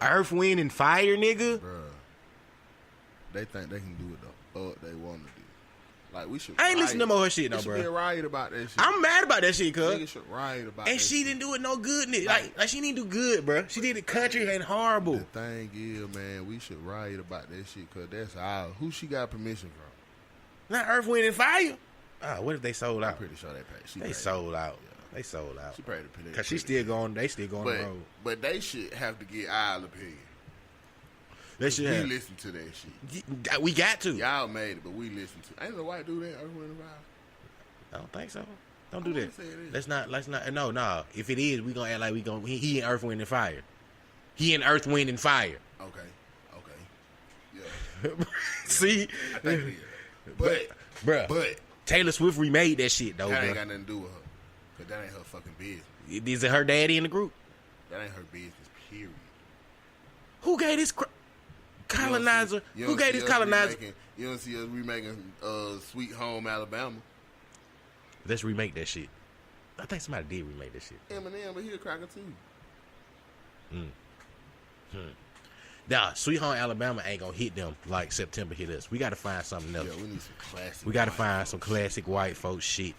Earth, Wind, and Fire, nigga. Bruh. They think they can do what the fuck they want to do. Like, we should I ain't listen to more her shit, no, no, bro. Be bro. riot about that shit. I'm mad about that shit, Niggas cuz. should riot about And that she shit. didn't do it no good, nigga. Like she didn't do good, bro. She did it country and horrible. The thing is, man, we should riot about that shit because that's our. Who she got permission from? Not Earth, Wind, and Fire. What if they sold I'm out? pretty sure they paid. They sold out. They sold out. She paid the penny. Cause she still going. They still going on the road. But they should have to get our opinion. They should We have. listen to that shit. We got to. Y'all made it, but we listen to. Ain't no white do that. Earth, Wind, and Fire. I don't think so. Don't do that. say it is. Let's not. No. If it is, we gonna act like we gonna. He in Earth, Wind, and Fire. He in Earth, Wind, and Fire. Okay. Yeah. See, I think it is. But Taylor Swift remade that shit though, That bro. ain't got nothing to do with her. Cause that ain't her fucking business. Is it her daddy in the group? That ain't her business, period. Who gave this colonizer? Who gave this colonizer? You don't see us remaking Sweet Home Alabama. Let's remake that shit. I think somebody did remake that shit. Eminem, but he a cracker too. Nah, Sweet Home Alabama ain't gonna hit them like September hit us. We gotta find something else. Yeah, we need some classic. We gotta white find folks some classic white folks shit.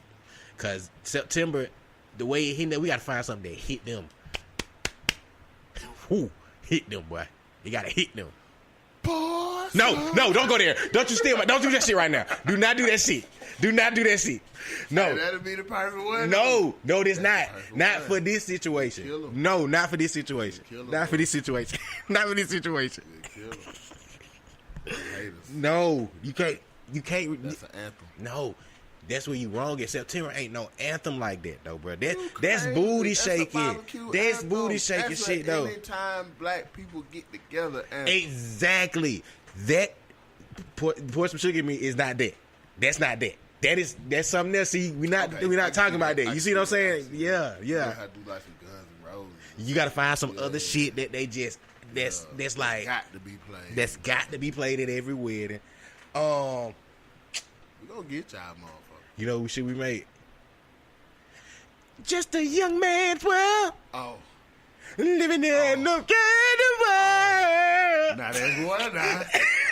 Cause September, the way it hit them, we gotta find something that hit them. Whoo, hit them, boy. You gotta hit them. Boy, No, don't go there. Don't do that shit right now. Do not do that shit. Do not do that shit. No. That'll be the perfect one. No, this not. Not one. for this situation. Kill 'em. No, not for this situation. Kill 'em, Not for this situation. Not for this situation. Kill 'em. Haters. No, you can't. That's an anthem. No, that's where you wrong. At September ain't no anthem like that though, bro. That's Crazy. booty That's a shaking. barbecue That's anthem. booty shaking That's shit though. Anytime black people get together, anthem. Exactly. That pour some sugar in me is not that. That's not that. That's something else. See, we're not talking about that. You see what I'm saying? Yeah. You have to do like some Guns N' Roses. You gotta find some other shit that they just that's like got to be played. that's got to be played at every wedding. We gonna get y'all, motherfucker. You know what shit we made? Just a young man's world, Oh, living in no kind of world. now that's one now.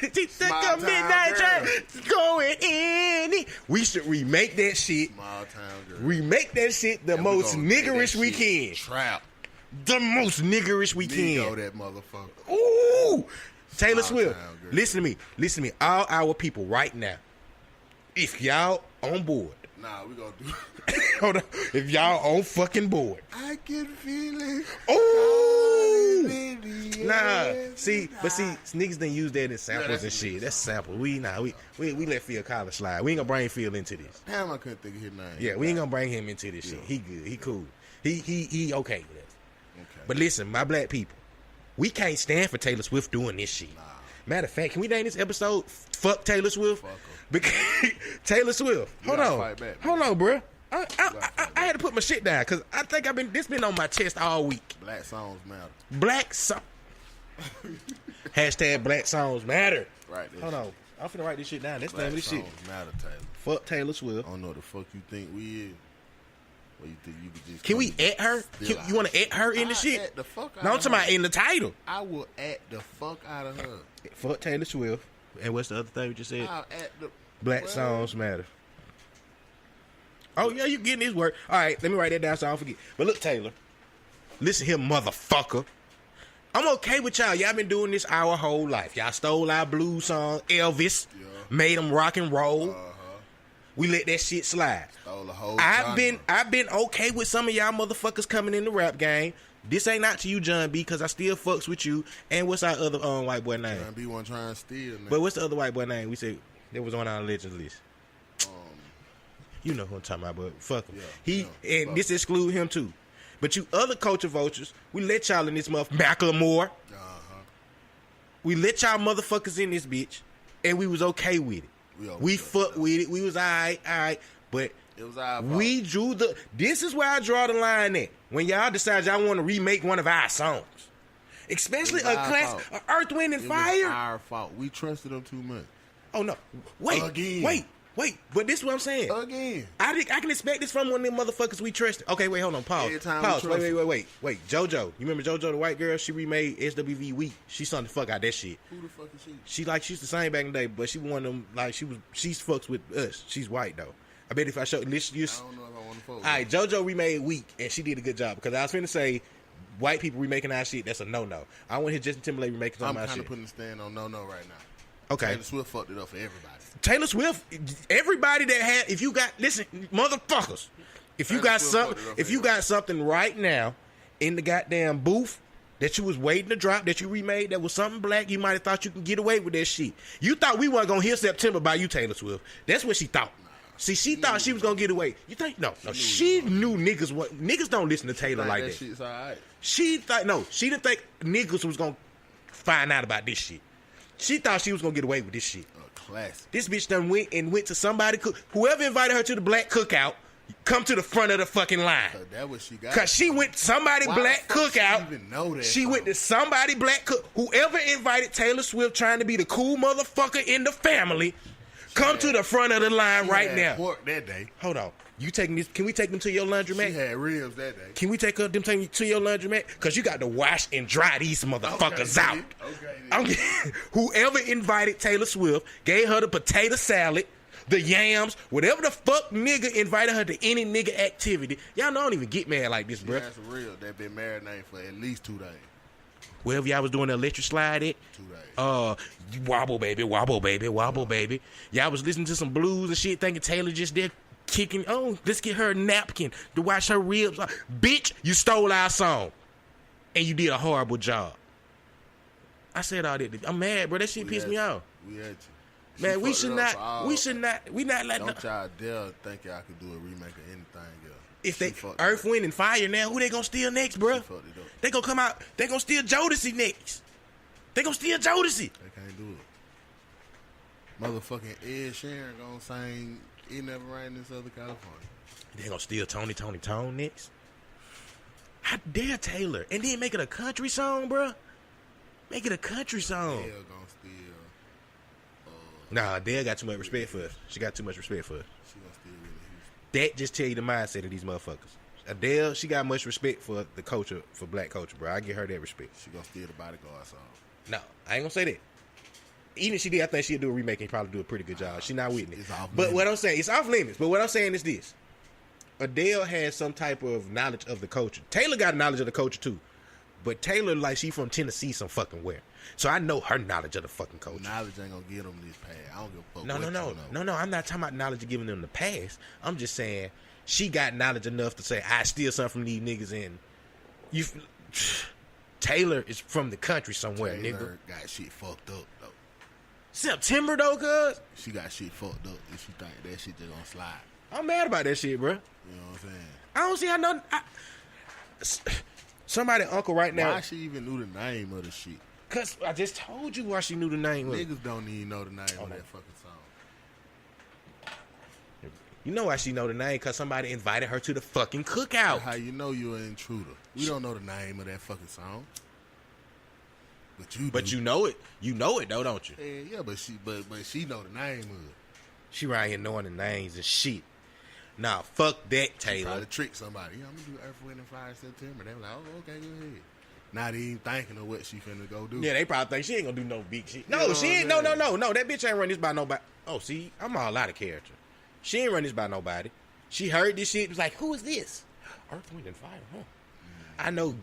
She took Small a town midnight girl. train, going in. We should remake that shit. Small town girl. Remake that shit the And we most gonna make niggerish that we shit can. Trap. The most niggerish we Nigga can. that motherfucker. Ooh, Taylor Small Swift. town girl. Listen to me. All our people right now. If y'all on board, Nah, we gonna do. hold on. If y'all on fucking board, I can feel it. ooh, Baby, nah. See, niggas done use that in samples and shit. That's sample. We let Phil Collins slide. We ain't gonna bring Phil into this. Damn, I couldn't think of his name. Yeah, we ain't gonna bring him into this shit. He good. He cool. He okay with us. Okay. But listen, my black people, we can't stand for Taylor Swift doing this shit. Matter of fact, can we name this episode "Fuck Taylor Swift"? Fuck her. Because Taylor Swift. Hold gotta on, fight back, hold on, bro. I had to put my shit down because I think this been on my chest all week. Black songs matter. Black song. Hashtag Black songs matter. Right. Hold on, I'm finna write this shit down. That's the Black name of this shit. songs matter, Taylor. Fuck Taylor Swift. I don't know what the fuck you think we is. Or you think you could just Can we come at her? steal You want to at her in the I'll shit? at the fuck out No, I'm of talking her. about in the title. I will act the fuck out of her. Fuck Taylor Swift. And what's the other thing we just said? I'll act the Black songs matter. Oh, yeah, you getting this work. All right, let me write that down so I don't forget. But look, Taylor, listen here, motherfucker. I'm okay with y'all. Y'all been doing this our whole life. Y'all stole our blues song, Elvis, made them rock and roll. We let that shit slide. Stole the whole I've genre. been okay with some of y'all motherfuckers coming in the rap game. This ain't not to you, John B, because I still fucks with you. And what's our other white boy name? John B one trying to steal. But what's the other white boy name? We said that was on our legends list. You know who I'm talking about, but fuck him. This exclude him too. But you other culture vultures, we let y'all in this Macklemore. We let y'all motherfuckers in this bitch, and we was okay with it. We fucked with it. We was all right. But it was our fault. we drew the. This is where I draw the line at. When y'all decide y'all want to remake one of our songs, especially a class, Earth, Wind, and Fire. It was our fault. We trusted them too much. Oh no! Wait! But this is what I'm saying. Again, I can expect this from one of them motherfuckers we trusted. Okay, wait, hold on, pause. Wait. JoJo, you remember JoJo, the white girl? She remade SWV Week. She sung the fuck out that shit. Who the fuck is she? She's the same back in the day, but she one of them she's fucks with us. She's white though. I bet if I show this, I don't know if I want to fuck with all right, JoJo remade Week, and she did a good job because I was finna say white people remaking our shit. That's a no. I want to hear Justin Timberlake remaking some of my shit. I'm kind of putting a stand on no right now. Okay. Taylor Swift fucked it up for everybody. Taylor Swift, everybody that had, if you got, listen, motherfuckers, if you got something right now in the goddamn booth that you was waiting to drop, that you remade, that was something black, you might have thought you could get away with that shit. You thought we weren't gonna hear September by you, Taylor Swift. That's what she thought. See, she thought she was gonna get away. You think? No. She knew niggas don't listen to Taylor like that. Shit's all right. She didn't think niggas was gonna find out about this shit. She thought she was gonna get away with this shit. Classic. This bitch done went to somebody whoever invited her to the black cookout. Come to the front of the fucking line. That what she got. Cause she went to somebody black cookout. She even know that she went to somebody black whoever invited Taylor Swift trying to be the cool motherfucker in the family. Come to the front of the line right now. Pork that day. Hold on. You taking this? Can we take them to your laundromat? She had ribs that day. Can we take them to your laundromat? Cause you got to wash and dry these motherfuckers out. Okay. Whoever invited Taylor Swift gave her the potato salad, the yams, whatever the fuck nigga invited her to any nigga activity. Y'all know I don't even get mad like this, bro. That's real. They been marinated for at least 2 days. Wherever y'all was doing the electric slide at. 2 days. Wobble baby, wobble baby, wobble baby. Y'all was listening to some blues and shit, thinking Taylor just there kicking. Oh, let's get her a napkin to wash her ribs. Bitch, you stole our song, and you did a horrible job. I said all that. I'm mad, bro. That shit pissed me off. We had you. Man, we should not let. Don't y'all dare think y'all could do a remake of anything else. If they Earth, Wind, and Fire now, who they gonna steal next, bro? They gonna come out. They gonna steal Jodeci next. They gonna steal Jodeci. They can't do it. Motherfucking Ed Sheeran gonna sing "It Never Rained in Southern California." They gonna steal Tone next. How dare Taylor? And then make it a country song, bro? Make it a country song. Adele gonna steal. Nah, Adele got too much respect for us. She got too much respect for us. She gonna steal Whitney Houston. That just tell you the mindset of these motherfuckers. Adele, she got much respect for the culture, for black culture, bro. I give her that respect. She gonna steal the Bodyguard song. No, I ain't gonna say that. Even if she did, I think she'd do a remake and probably do a pretty good job. She not Whitney. But what I'm saying, it's off limits. But what I'm saying is this. Adele has some type of knowledge of the culture. Taylor got knowledge of the culture too. But Taylor, like, she from Tennessee some fucking where. So I know her knowledge of the fucking culture. Knowledge ain't gonna give them this pass. I don't give a fuck. No. I'm not talking about knowledge of giving them the pass. I'm just saying she got knowledge enough to say I steal something from these niggas. And you, Taylor is from the country somewhere, Taylor nigga. Got shit fucked up though. September though, cuz she got shit fucked up, and she think that shit just gonna slide. I'm mad about that shit, bro. You know what I'm saying? I don't see how no. Somebody uncle right now. Why she even knew the name of the shit? Cause I just told you why she knew the name of it. Niggas don't even know the name of that fucking song. You know why she know the name? Cause somebody invited her to the fucking cookout. How you know you're an intruder? We don't know the name of that fucking song. But you do. But you know it. You know it though, don't you? Yeah, but she know the name of it. She right here knowing the names and shit. Nah, fuck that, Taylor. She probably trick somebody. Yeah, I'm gonna do Earth, Wind, and Fire September. They were like, oh, okay, go ahead. Not even thinking of what she finna go do. Yeah, they probably think she ain't gonna do no big shit. No, You know she ain't. No. That bitch ain't run this by nobody. Oh, see, I'm all out of character. She ain't run this by nobody. She heard this shit. Was like, who is this? Earth, Wind, and Fire. Huh? I know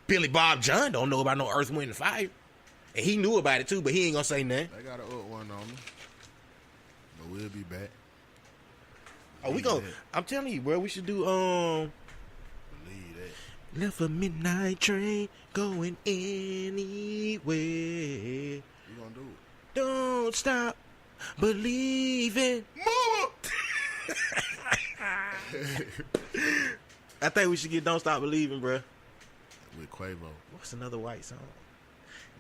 Billy Bob John don't know about no Earth, Wind, and Fire, and he knew about it too, but he ain't gonna say nothing. They got a up one on me, but we'll be back. Oh, we go. I'm telling you, bro. We should do Believe that. Left a midnight train going anywhere. We gonna do it. Don't stop believing. Mama. I think we should get Don't Stop Believing, bro. With Quavo. What's another white song?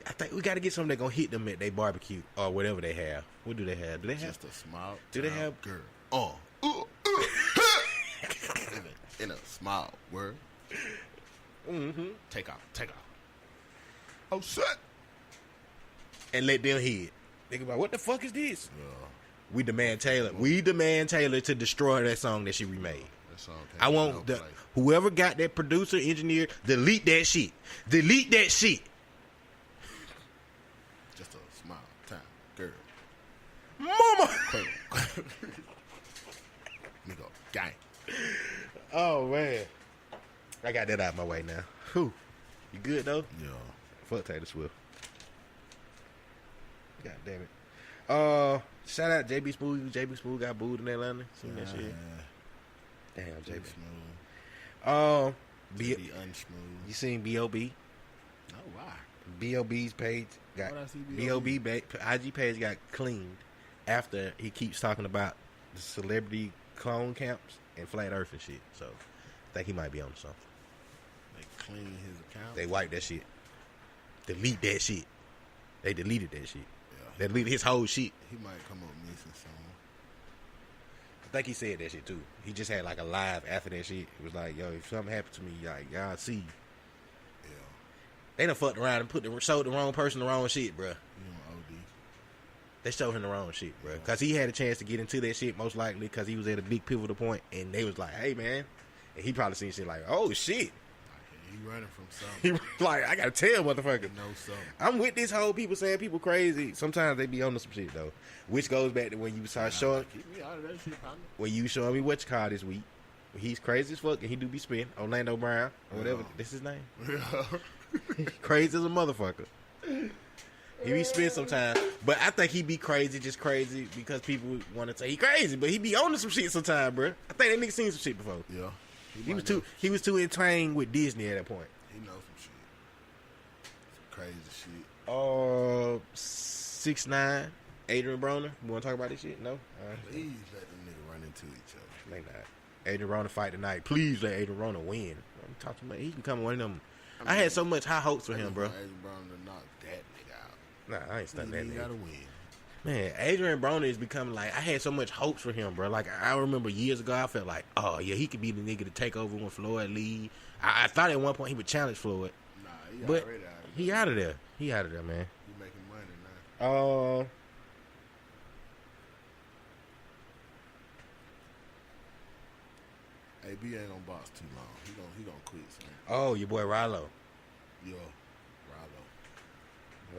I think we got to get something that gonna hit them at their barbecue or whatever they have. What do they have? Do they have just a small? Do they have girl? In a small word. Mm-hmm. Take off. Oh shit! And let them hit. Think about what the fuck is this? Yeah. We demand Taylor. We demand Taylor to destroy that song that she remade. That song I want whoever got that producer, engineer, delete that shit. Delete that shit. Just a small time, girl. Mama. Nigga, gang. Oh man, I got that out of my way now. Whew. You good though? Yeah. Fuck Taylor Swift. God damn it. Shout out JB Smooth. JB Smooth got booed in Atlanta. Seen that shit? Damn, JB Smooth. JB unsmooth. You seen B.O.B.? Oh, why? B.O.B.'s page got B.O.B. IG page got cleaned after he keeps talking about the celebrity clone camps and flat earth and shit. So I think he might be on something. They clean his account. They wiped that shit. Delete that shit. They deleted that shit. Yeah, That lead his whole shit. He might come up missing soon. I think he said that shit too. He just had like a live after that shit. It was like, yo, if something happened to me, like y'all see. Yeah. They done fucked around and showed the wrong person the wrong shit, bruh. You know, OD. They showed him the wrong shit, bruh. Cause he had a chance to get into that shit most likely because he was at a big pivotal point, and they was like, hey man, and he probably seen shit like, oh shit. He running from something. He like, I gotta tell motherfucker. Know something. I'm with this whole people saying people crazy. Sometimes they be on some shit though, which goes back to when you start showing. Keep me out of that shit, partner. When you showing me what you call this week. He's crazy as fuck, and he do be spin. Orlando Brown or whatever. This his name. Yeah. Crazy as a motherfucker. He be spin sometimes, but I think he be crazy, just crazy because people want to say he crazy, but he be on to some shit sometimes, bro. I think that nigga seen some shit before. Yeah. He was too entwined with Disney at that point. He knows some shit. Some crazy shit. 6ix9ine, Adrian Broner. You want to talk about this shit? No. Please let them nigga run into each other. They not. Adrian Broner fight tonight. Please let Adrian Broner win. I'm talking about he can come one of them. I had so much high hopes for him, bro. Adrian Broner to knock that nigga out. Nah, I ain't stunned that He nigga. gotta win. Man, Adrian Broner is becoming like, I had so much hopes for him, bro. Like, I remember years ago, I felt like, oh, yeah, he could be the nigga to take over when Floyd leave. I thought at one point he would challenge Floyd. Nah, he But already out of there. he out of there. He out of there, man. He making money now. AB ain't gonna box too long. He gonna quit soon. Oh, your boy Rallo. Yo,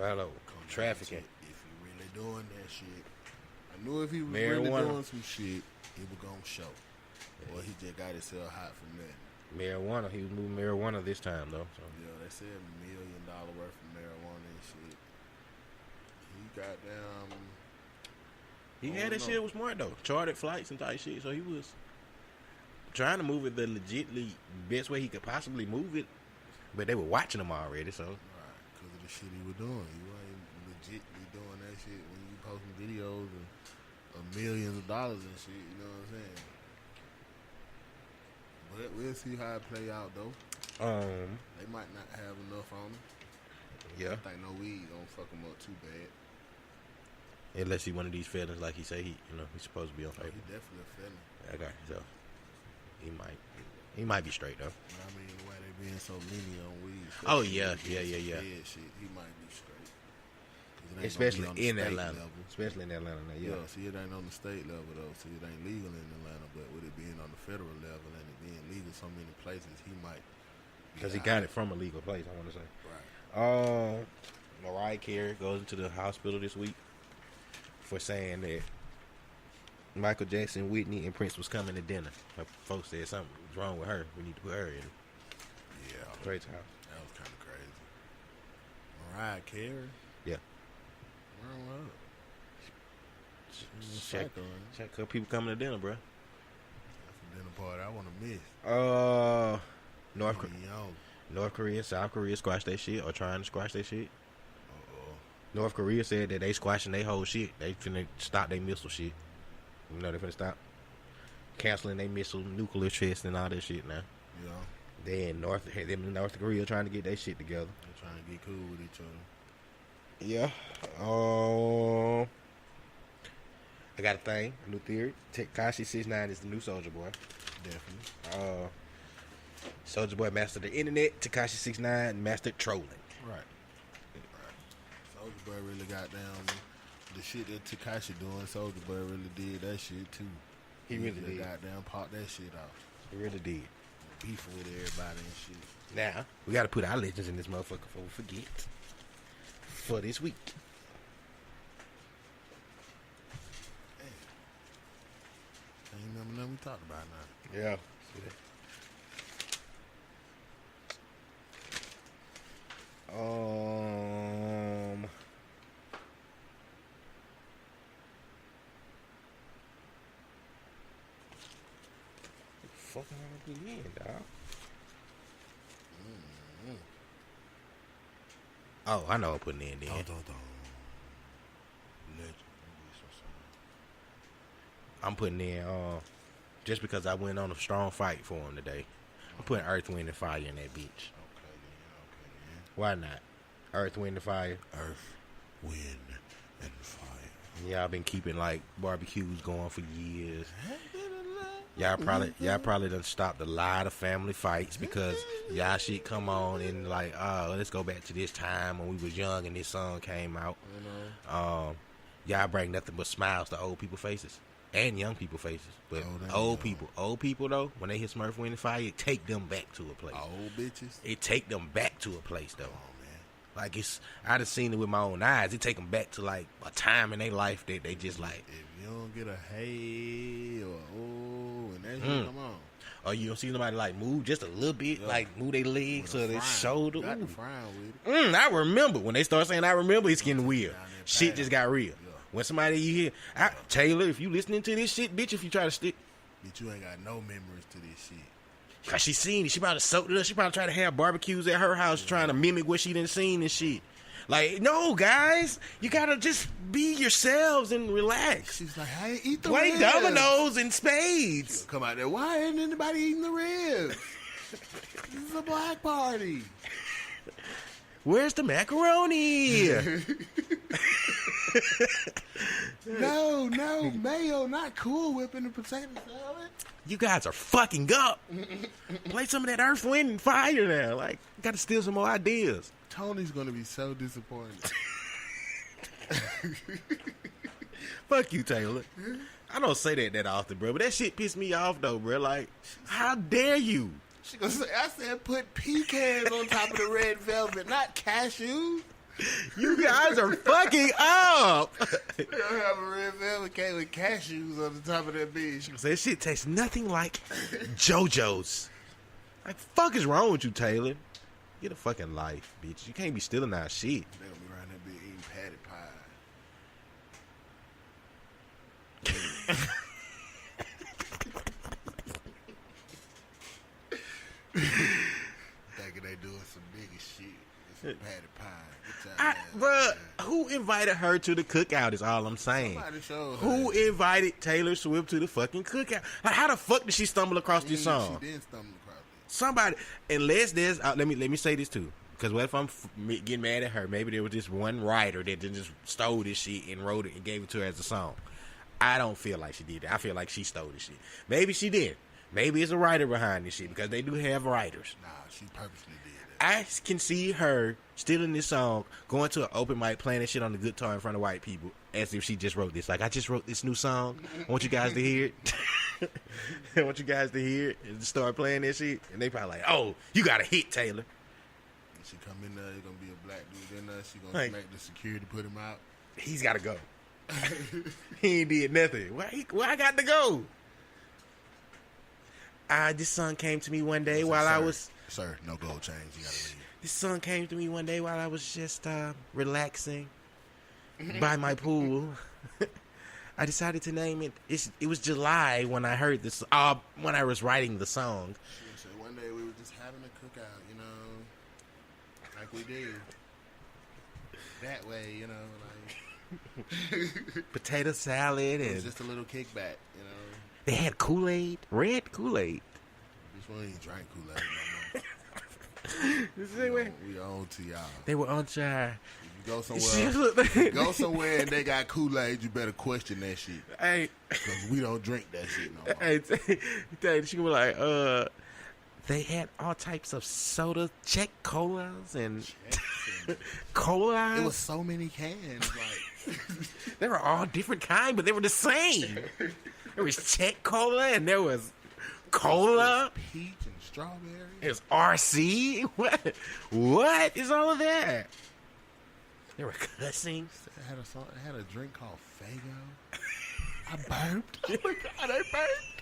Rallo. Come Trafficking. If he really doing that shit. I knew if he was Marijuana. really doing some shit, he was gonna show. Or he just got himself hot from that. Marijuana. He was moving marijuana this time, though. So. Yeah, they said $1 million worth of marijuana and shit. He got down. He had that shit was smart, though. Chartered flights and type shit, so he was trying to move it the legitly best way he could possibly move it. But they were watching him already, so. Right, because of the shit he was doing. You ain't legitly doing that shit when you posting videos of millions of dollars and shit, you know what I'm saying? But we'll see how it play out, though. They might not have enough on him. Yeah. I think no weed don't fuck him up too bad. Unless he one of these felons, like he say he's supposed to be on Oh, paper. he definitely a felon. Okay, so he might be straight though. I mean, the way they being so lenient on weed. Oh yeah. Shit, he might be straight. 'Cause it ain't Especially gonna be in on the state Atlanta. level. Especially in Atlanta now, yeah. See, it ain't on the state level though. See, it ain't legal in Atlanta, but with it being on the federal level and it being legal so many places, he might. Because he got it from a legal place, I want to say. Right. Mariah Carey goes into the hospital this week for saying that Michael Jackson, Whitney, and Prince was coming to dinner. Her folks said something was wrong with her. We need to put her in. Yeah. Straight time. That was kind of crazy. Mariah Carey? Yeah. Wrong with Check a couple people coming to dinner, bro. That's a dinner party I want to miss. North Korea, South Korea squashed that shit or trying to squash that shit. North Korea said that they squashing their whole shit. They finna stop their missile shit. You know they finna stop canceling their missile nuclear tests and all that shit now. Yeah. Then North Korea trying to get their shit together. They're trying to get cool with each other. Yeah. I got a thing, a new theory. Tekashi 6ix9ine is the new Soldier Boy. Definitely. Soldier Boy mastered the internet. Tekashi 6ix9ine mastered trolling. Right. Soldier Boy really got down the shit that Tekashi doing. Soldier Boy really did that shit too. He really did. Got down, popped that shit off. He really did. Beefing with everybody and shit. Now, we got to put our legends in this motherfucker before we forget. For this week. Ain't nothing we talked about now. Yeah. Fucking again, dog. Oh, I know I'm putting it in there. I'm putting in just because I went on a strong fight for him today. I'm putting Earth, Wind, and Fire in that bitch. Okay. Why not? Earth, Wind, and Fire. Earth, Wind, Y'all been keeping like barbecues going for years. Y'all probably done stopped a lot of family fights because y'all shit come on and like, oh, let's go back to this time when we was young and this song came out. Y'all bring nothing but smiles to old people faces and young people faces. But old people though, when they hear Smurf Winnie Fire, it take them back to a place. Old bitches. It take them back to a place though. Like I done seen it with my own eyes. It take them back to like a time in their life that they just like. If you don't get a hey or oh, and that shit come on. Or you don't see somebody like move just a little bit, like move their legs or their shoulder. Got the frown with it. I remember when they start saying I remember, it's getting weird. Shit just got real. When somebody you hear, Taylor, if you listening to this shit, bitch, if you try to stick, bitch, you ain't got no memories to this shit. Cause she seen it. She probably soaked it up. She probably tried to have barbecues at her house trying to mimic what she done seen and shit. Like, no, guys, you gotta just be yourselves and relax. She's like, I ain't eat the Play ribs. dominoes and spades. She'll come out there, why ain't anybody eating the ribs? This is a black party. Where's the macaroni? No, mayo, not Cool Whip in the potato salad. You guys are fucking up. Play some of that Earth, Wind, and Fire now. Like, got to steal some more ideas. Tony's going to be so disappointed. Fuck you, Taylor. I don't say that often, bro, but that shit pissed me off, though, bro. Like, how dare you? She gonna say, I said put pecans on top of the red velvet, not cashews. You guys are fucking up. You don't have a red velvet cake with cashews on the top of that bitch. So that shit tastes nothing like JoJo's. Like, fuck is wrong with you, Taylor? Get a fucking life, bitch. You can't be stealing our shit. They gonna be around that bitch eating patty pie. Thinking they doing some nigga shit. It's patty pie. Bruh, who invited her to the cookout is all I'm saying. Who invited Taylor Swift to the fucking cookout? Like, how the fuck did she stumble across this song? She didn't stumble across it. Somebody, unless there's, let me say this too. Because what if I'm getting mad at her? Maybe there was this one writer that just stole this shit and wrote it and gave it to her as a song. I don't feel like she did that. I feel like she stole this shit. Maybe she did. Maybe it's a writer behind this shit because they do have writers. Nah, she purposely did that. I can see her stealing this song, going to an open mic, playing that shit on the guitar in front of white people as if she just wrote this. Like, I just wrote this new song. I want you guys to hear it. I want you guys to hear it and start playing that shit. And they probably like, oh, you got a hit, Taylor. When she come in there, there's going to be a black dude in there. She going to smack the security, put him out. He's got to go. He ain't did nothing. Why I got to go? This song came to me one day while I was... Sir, no gold chains. You got to leave. This song came to me one day while I was just relaxing by my pool. I decided to name it. It was July when I heard this. When I was writing the song. So one day we were just having a cookout, you know, like we do. That way, you know, like potato salad it and was just a little kickback, you know. They had Kool-Aid, red Kool-Aid. This one ain't drank Kool-Aid no more. We on to y'all. They were on trial. If you go somewhere and they got Kool-Aid, you better question that shit. Hey, because we don't drink that shit no more. Hey, she was like, they had all types of soda, check colas and cola. It was so many cans, like they were all different kind, but they were the same. There was check cola and there was cola, peach and strawberry. It was RC. What is all of that? They were cussing. It had a drink called Fago. I burped. Oh my god, I burped.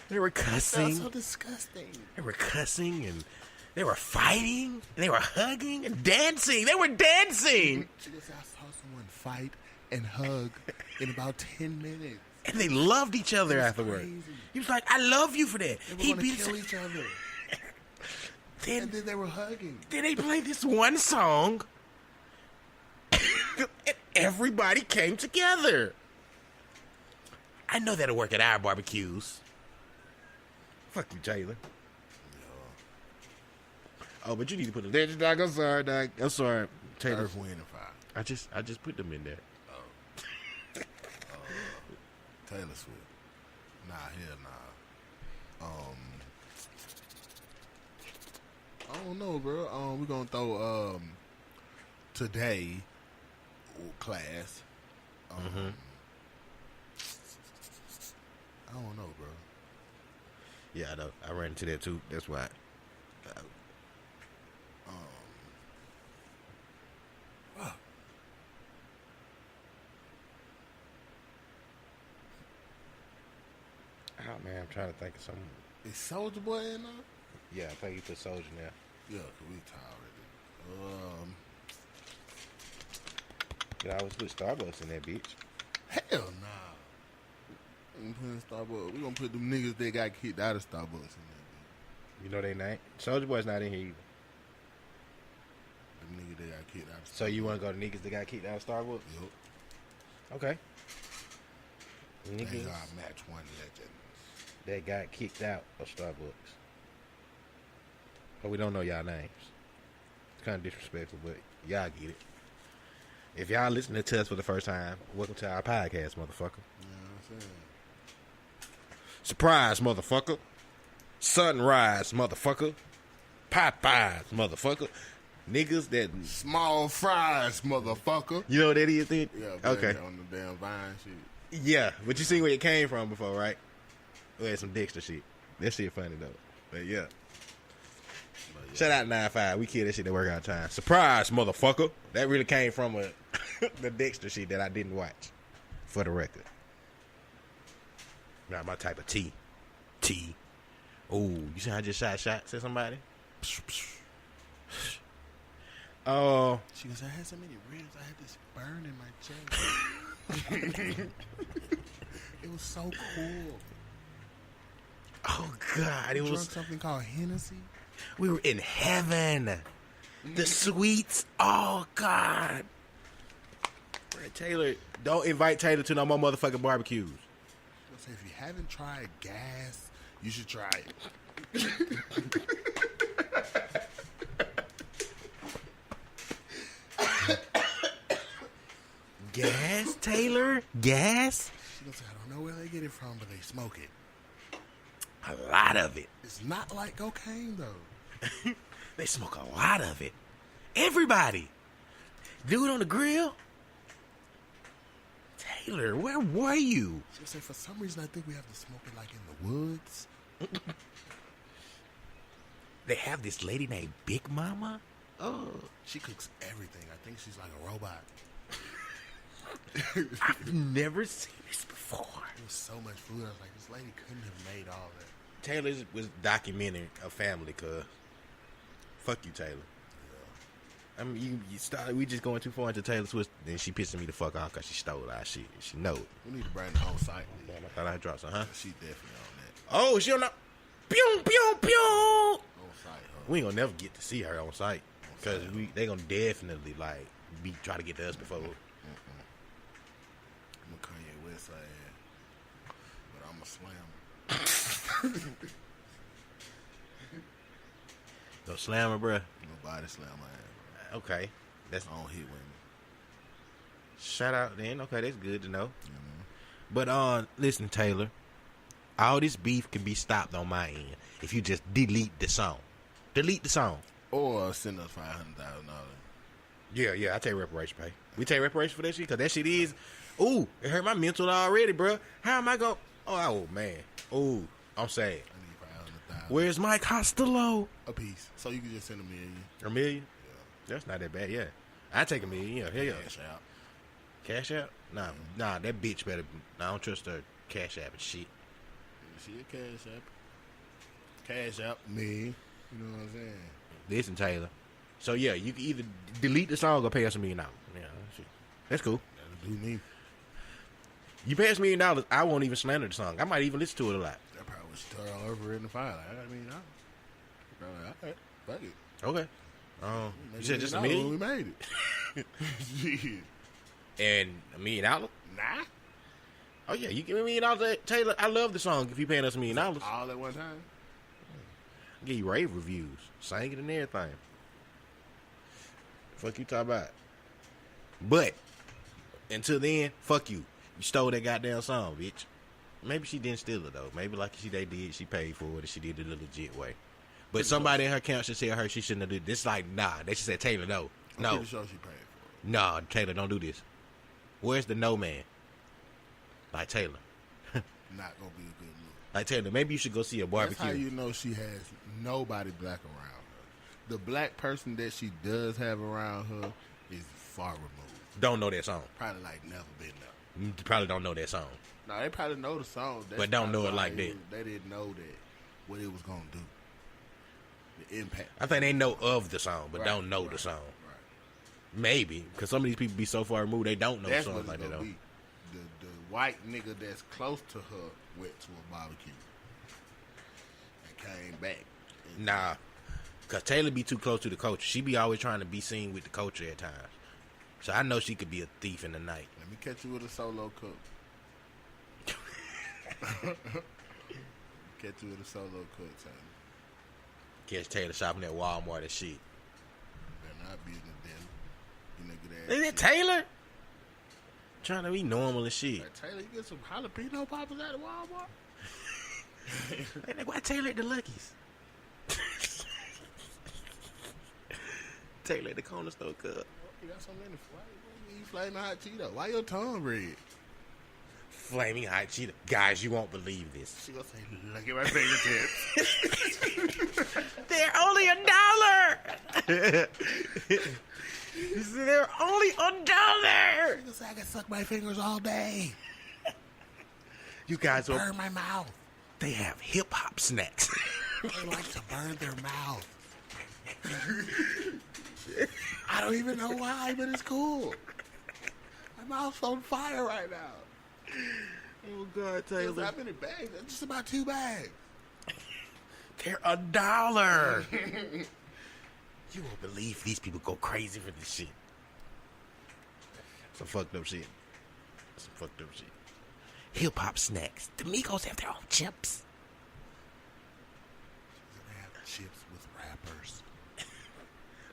They were cussing. That's so disgusting. They were cussing and they were fighting and they were hugging and dancing. They were dancing. She goes, I saw someone fight and hug in about 10 minutes. And they loved each other afterward. Crazy. He was like, I love you for that. They were going to kill each other. And then they were hugging. Then they played this one song. And everybody came together. I know that'll work at our barbecues. Fuck you, Taylor. Oh, but you need to put the legend, dog. I'm sorry, dog. I'm sorry. Taylor. Earth, Wind, and Fire. I just put them in there. Taylor Swift. Nah, hell nah. I don't know, bro. We're gonna throw Today class. I don't know, bro. Yeah, I know. I ran into that too. That's why. Oh man, I'm trying to think of something. Is Soulja Boy in there? Yeah, I think you put Soulja now. Yeah, 'cause we tired. You always put Starbucks in that bitch. Hell nah. We putting Starbucks. We gonna put them niggas that got kicked out of Starbucks in there. You know they name? Soulja Boy's not in here either. Them niggas that got kicked out of Starbucks. So you want to go to niggas that got kicked out of Starbucks? Yup. Okay. They Niggas are match one legends. that got kicked out of Starbucks. But we don't know y'all names. It's kind of disrespectful, but y'all get it. If y'all listening to us for the first time, welcome to our podcast, motherfucker. You know what I'm saying? Surprise, motherfucker. Sunrise, motherfucker. Popeyes, motherfucker. Niggas that... Small fries, motherfucker. You know what that is, then? Yeah, Okay. On the damn Vine shit. Yeah, but you seen where it came from before, right? We had some Dexter shit. That shit funny, though. But yeah. Shout out 9-5. We killed that shit at workout time. Surprise, motherfucker. That really came from the Dexter shit that I didn't watch. For the record. Not my type of tea. Tea. Ooh, you see how I just shot shots at somebody? Oh. She goes, I had so many ribs, I had this burn in my chest. It was so cool. Oh, God. It You was drunk something called Hennessy? We were in heaven. The sweets. Oh, God. Taylor, don't invite Taylor to no more motherfucking barbecues. I'll say, if you haven't tried gas, you should try it. Gas, Taylor? Gas? She goes, I don't know where they get it from, but they smoke it. A lot of it. It's not like cocaine, though. They smoke a lot of it. Everybody. Dude on the grill? Taylor, where were you? She goes, for some reason, I think we have to smoke it like in the woods. They have this lady named Big Mama? Oh. She cooks everything. I think she's like a robot. I've never seen this before. There was so much food. I was like, this lady couldn't have made all that. Taylor was documenting a family, cuz. Fuck you, Taylor. Yeah. I mean, you started. We just going too far into Taylor Swift, then she pissing me the fuck off because she stole our shit. She know it. We need to bring her on site. Damn, I thought I dropped some, huh? She definitely on that. Oh, she on the... Pew, pew, pew! On site, huh? We ain't gonna never get to see her on site. Because they gonna definitely, like, try to get to us before... I'm a Kanye West ass, but I'm a slammer. No slammer, bruh. Nobody slam my ass, bro. Okay. That's I don't hit women. Shout out then. Okay, that's good to know. But listen, Taylor. All this beef can be stopped on my end if you just delete the song. Delete the song. Or send us $500,000. Yeah, I take reparation pay. We take reparation for that shit because that shit is... Ooh, it hurt my mental already, bro. How am I going... Oh, man. Ooh, I'm sad. I need $500,000. Where's Mike Costello? A piece. So you can just send $1 million. $1 million? Yeah. That's not that bad, yeah. I take $1 million, yeah. Hell yeah. Cash out. Cash out? Nah, that bitch better... I don't trust her cash app and shit. She a cash app. Cash app me. You know what I'm saying? Listen, Taylor. So, yeah, you can either delete the song or pay us $1 million. Yeah, that's cool. That'll do me. You pay us $1 million, I won't even slander the song. I might even listen to it a lot. That probably was all over in the file. Like, I got $1 million. Probably, all right, fuck it. Okay. You said just $1 million? We made it. And $1 million? Nah. Oh, yeah, you give me $1 million, Taylor. I love the song if you paying us $1 million. All at one time? Give you rave reviews, sang it and everything. Fuck you talking about. But until then, fuck you. You stole that goddamn song, bitch. Maybe she didn't steal it though. Maybe like they did, she paid for it and she did it the legit way. But somebody in her camp should tell her she shouldn't have did this. Like, nah, they should say, Taylor, no. I'm No. pretty sure she paid for it. Nah, Taylor, don't do this. Where's the no man? Like Taylor. Not gonna be a good look. Like Taylor, maybe you should go see a barbecue. That's how you know she has nobody black around her. The black person that she does have around her is far removed. Don't know that song. Probably like never been there. You probably don't know that song. No, they probably know the song. That's But don't know probably it like why that. They didn't know that what it was gonna do. The impact. I think they know of the song, but Right, don't know right, the song. Right. Maybe, because some of these people be so far removed, they don't know That's songs what like it's that. gonna Though. be. The white nigga that's close to her went to a barbecue and came back. Nah, because Taylor be too close to the culture. She be always trying to be seen with the culture at times. So I know she could be a thief in the night. Let me catch you with a solo cook. Catch you with a solo cook, Taylor. Catch Taylor shopping at Walmart and shit. Better not be in the den. You nigga Is that. it Taylor? Trying to be normal and shit. Like, Taylor, you get some jalapeno poppers at the Walmart? Hey, nigga, why Taylor at the Lucky's? Taylor at the corner store cup. You got so many. Why you eat flaming hot Cheeto? Why your tongue red? Flaming hot Cheeto. Guys, you won't believe this. She gonna say, look at my fingertips. They're only $1. They're only $1. She gonna say, I can suck my fingers all day. You guys are. Burn my mouth. They have hip hop snacks. They like to burn their mouth. I don't even know why, but it's cool. My mouth's on fire right now. Oh God, There's Taylor. not many bags. That's just about 2 bags. They're $1. You won't believe these people go crazy for this shit. Some fucked up shit. Some fucked up shit. Hip hop snacks. The Migos have their own chips. They have chips with rappers.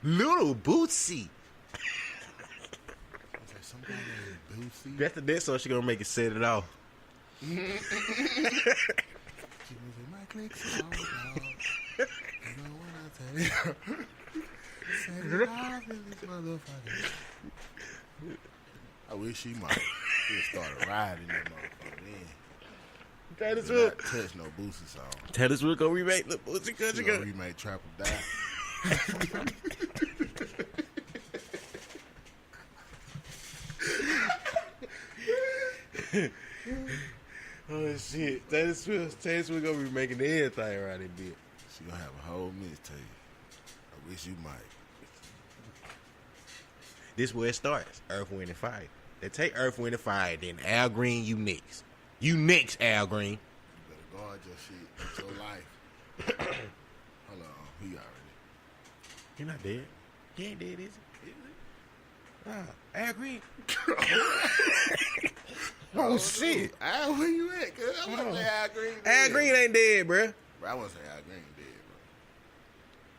Little Bootsy. Okay, some guy named Bootsy. That's the next song she gonna make it set it off. She was in my clique so dog. You know what I tell you? Set it off in this motherfucker. I wish she might. Just started riding that motherfucker then. Taylor Do Swift. not touch no Bootsy song. Taylor Swift gonna remake Little Bootsy She Country gonna Girl. remake Trap or Die. Oh shit. Taylor Swift gonna be making everything around that bitch. She gonna have a whole mixtape. I wish you might. This where it starts. Earth, Wind, and Fire. They take Earth, Wind, and Fire, then Al Green, you next. You next, Al Green. You better guard your shit. It's your life. Hold on. He already. You're not dead. He ain't dead, is he? Nah, Al Green. Oh shit. Al, where you at? Cause I want to say Al Green. Al Green ain't dead, bruh. Bro, I want to say Al Green dead,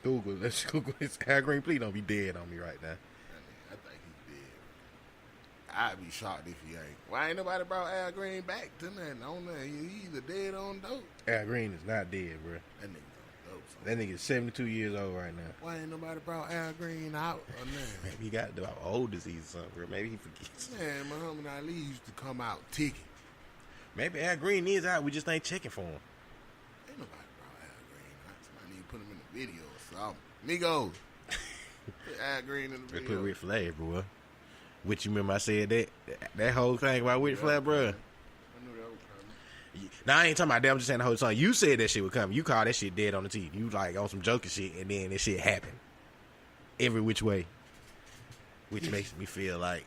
bro. Google. Let's Google this. Al Green, please don't be dead on me right now. I think he's dead. I'd be shocked if he ain't. Why ain't nobody brought Al Green back to nothing? On nothing. He either dead or on dope. Al Green is not dead, bruh. That nigga's on dope. So. That nigga's 72 years old right now. Why ain't nobody brought Al Green out or nothing? Maybe he got the old disease or something, bro. Maybe he forgets. Man, Muhammad Ali used to come out ticking. Maybe Al Green is out. We just ain't checking for him. Ain't nobody brought Al Green out. Somebody need to put him in the video or something. Migos. Put Al Green in the They video. put Rick Flag, bro. Which you remember I said that whole thing about Rick Flag, bro. I knew that was coming. Now I ain't talking about that. I'm just saying the whole song. You said that shit would come. You called that shit dead on the TV. You like on some joking shit, and then that shit happened. Every which way. Which makes me feel like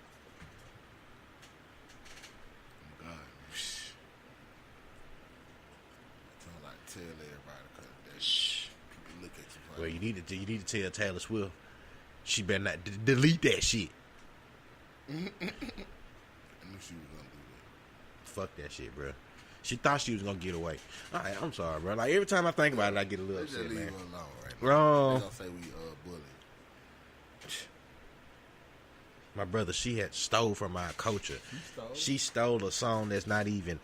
Oh, God. Sound like tell everybody because that shh. People look at you funny. well, you need to tell Taylor Swift she better not delete that shit. I knew she was gonna do that. Fuck that shit, bro. She thought she was gonna get away. All right, I'm sorry, bro. Like every time I think about it, I get a little Let's just upset, leave man. her alone right now. Bro, They gonna say we bullying. my brother, she had stole from our culture. She stole a song that's not even.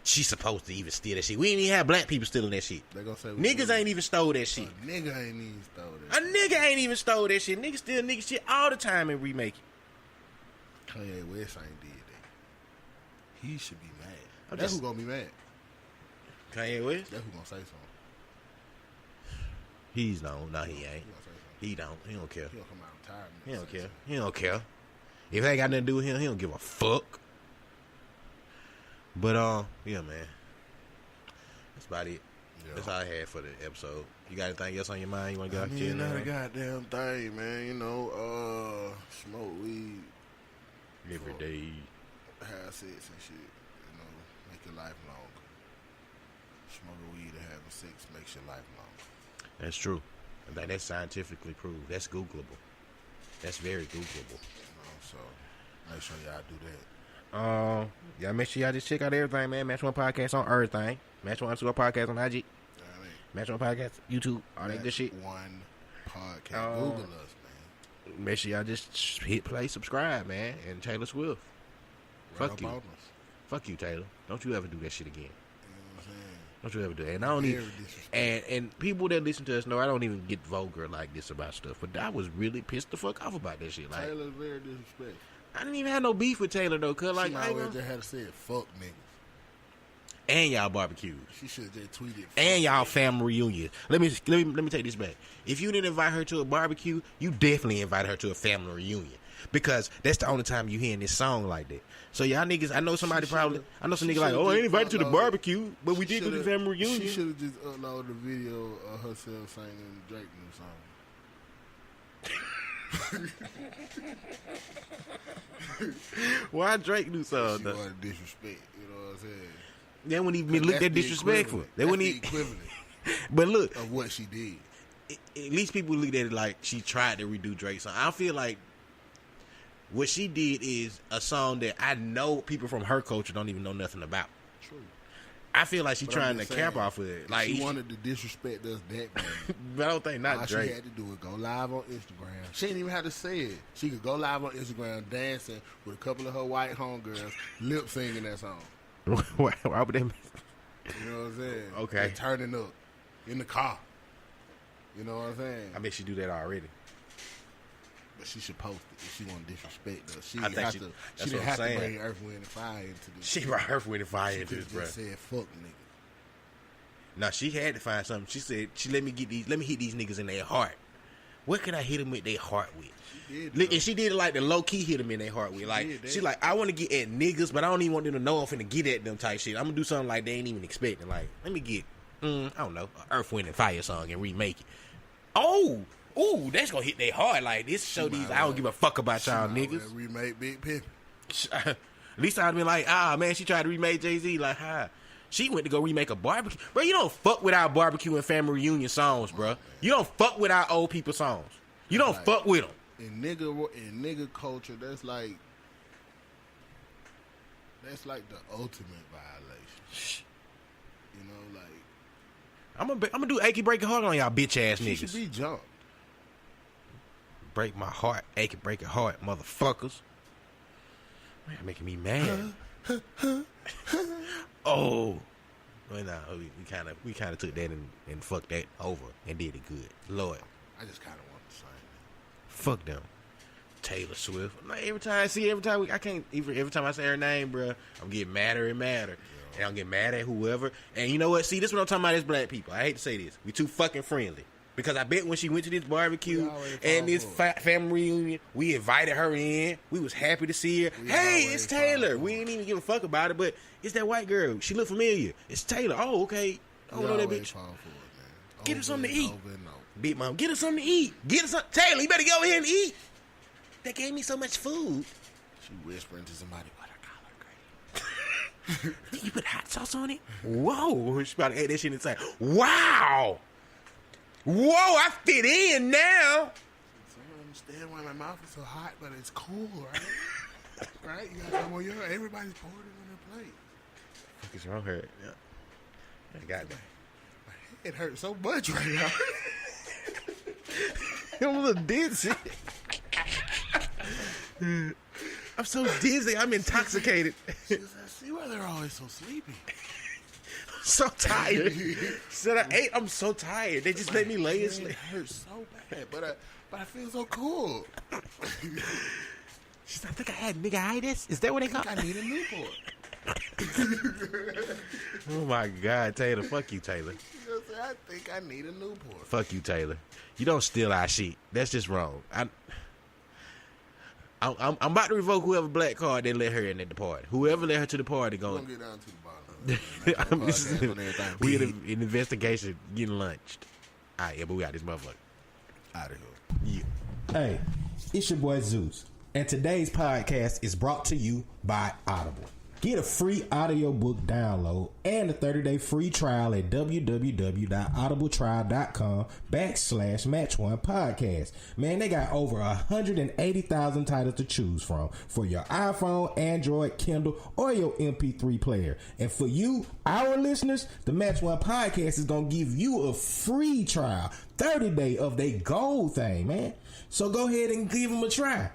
She's supposed to even steal that shit. We ain't even have black people stealing that shit. They gonna say niggas ain't even stole that shit. A nigga ain't even stole that. A nigga ain't even stole that shit. Niggas steal nigga shit all the time and remake it. Kanye West ain't did that. He should be mad. That's just- who gonna be mad. Kanye West? That's who gonna say something. He's no, he ain't. He gonna say something. He don't care. He gonna come out retired. He don't care. He don't care. If it ain't got nothing to do with him, he don't give a fuck. But yeah, man. That's about it. Yeah. That's all I had for the episode. You got anything else on your mind? You want to go out I mean, not a goddamn thing, man. You know, smoke weed every day? have sex and shit. You know, make your life longer. Smoking weed and having sex makes your life longer. That's true. I think that's scientifically proved. That's Googleable. That's very Googleable. You know, so make sure y'all do that. Y'all make sure y'all just check out everything, man. Match One Podcast on everything. Match One Podcast on IG. Match One Podcast, YouTube, all that good shit. One Podcast. Google us, man. Make sure y'all just hit play, subscribe, man. And Taylor Swift. Right Fuck you. up on us. Fuck you, Taylor. Don't you ever do that shit again. You know what I'm saying? Don't you ever do that. And I don't even. And people that listen to us know I don't even get vulgar like this about stuff. But I was really pissed the fuck off about that shit. Like, Taylor's very disrespectful. I didn't even have no beef with Taylor though, cause like She always just had to say fuck niggas. and y'all barbecues. She should have just tweeted. And y'all family reunions. Let me take this back. If you didn't invite her to a barbecue, you definitely invited her to a family reunion. Because that's the only time you hearing this song like that. So y'all niggas, I know some niggas like, oh, I ain't invited to the barbecue, but we did go to the family reunion. She should have just uploaded a video of herself singing Drake new song. Why Drake do song? She wanted disrespect, you know what I'm saying? They wouldn't even look that disrespectful. They wouldn't the even. equivalent But look, of what she did. At least people look at it like she tried to redo Drake's song. I feel like what she did is a song that I know people from her culture don't even know nothing about. True. I feel like she's But trying I'm to just cap saying, off of it. Like she wanted to disrespect us that bad. But I don't think not All Drake. she had to do was go live on Instagram. She didn't even have to say it. She could go live on Instagram dancing with a couple of her white homegirls, lip singing that song. Why would they? You know what I'm saying? Okay. And turning up in the car. You know what I'm saying? I bet she do that already. But she should post it if she want to disrespect us. She I think have she- to. that's She didn't what I'm have to saying. bring Earth, Wind, and Fire into this. She brought Earth, Wind, and Fire She into this, could've bro. just said fuck nigga. Now she had to find something. She said, let me hit these niggas in their heart. What can I hit them with their heart with? And she did it like the low key hit them in their heart with. Like she like, I want to get at niggas, but I don't even want them to know I'm finna get at them type shit. I'm gonna do something like they ain't even expecting. Like, let me get, I don't know, an Earth, Wind, and Fire song and remake it. Oh, that's gonna hit their heart. Like this show these. I don't give a fuck about y'all niggas. Remake Big Pimpin'. At least I'd been like, man, she tried to remake Jay-Z. Like, she went to go remake a barbecue. Bro, you don't fuck with our barbecue and family reunion songs, bro. You don't fuck with our old people songs. You don't fuck with them. In nigga culture, that's like the ultimate violation. You know, like I'm gonna do achy breaking heart on y'all bitch ass she niggas. should be jumped. Break my heart, achy breaking heart, motherfuckers. Man, making me mad. Oh, well, nah, we kind of took that and fucked that over and did it good. Lord, I just kind of want to say fuck them. Taylor Swift. Like every time I say her name, bro, I'm getting madder and madder. And I'm getting mad at whoever. And you know what? See, this is what I'm talking about as black people. I hate to say this. We too fucking friendly. Because I bet when she went to this barbecue and this family reunion, we invited her in. We was happy to see her. Hey, it's Taylor. We didn't even give a fuck about it, but it's that white girl. She look familiar. It's Taylor. Oh, okay. I don't know that bitch. Get her something to eat. Big mom, get her something to eat. Get her something. Taylor, you better go ahead and eat. They gave me so much food. She whispering to somebody, what a collard green. You put hot sauce on it? Whoa. She about to add that shit inside. Wow. Whoa, I fit in now. So I don't understand why my mouth is so hot, but it's cool, right? Right? You got some on your, everybody's pouring it on their plate. Fuck is wrong here? Yeah. I got that. It hurts so much right now. I'm a little dizzy. I'm so dizzy. I'm intoxicated. See why they're always so sleepy. I'm so tired. Said I ate. I'm so tired. They just let me lay and sleep. It hurts so bad, but I feel so cool. She's like, I think I had nigga-itis. Is that what they call it? I need a Newport. Oh my God, Taylor. Fuck you, Taylor. You know what I'm saying? I think I need a Newport. Fuck you, Taylor. You don't steal our shit. That's just wrong. I'm about to revoke whoever black card they let her in at the party. Whoever let her to the party We're going. gonna get down to the bottom. We in an investigation getting lunched. All right, yeah, but we got this motherfucker Out of here. Yeah. Hey, it's your boy Zeus, and today's podcast is brought to you by Audible. Get a free audiobook download and a 30-day free trial at www.audibletrial.com/match1podcast. Man, they got over 180,000 titles to choose from for your iPhone, Android, Kindle, or your MP3 player. And for you, our listeners, the Match One Podcast is going to give you a free trial, 30-day of their gold thing, man. So go ahead and give them a try.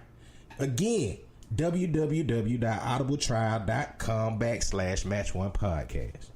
Again, www.audibletrial.com/match1podcast.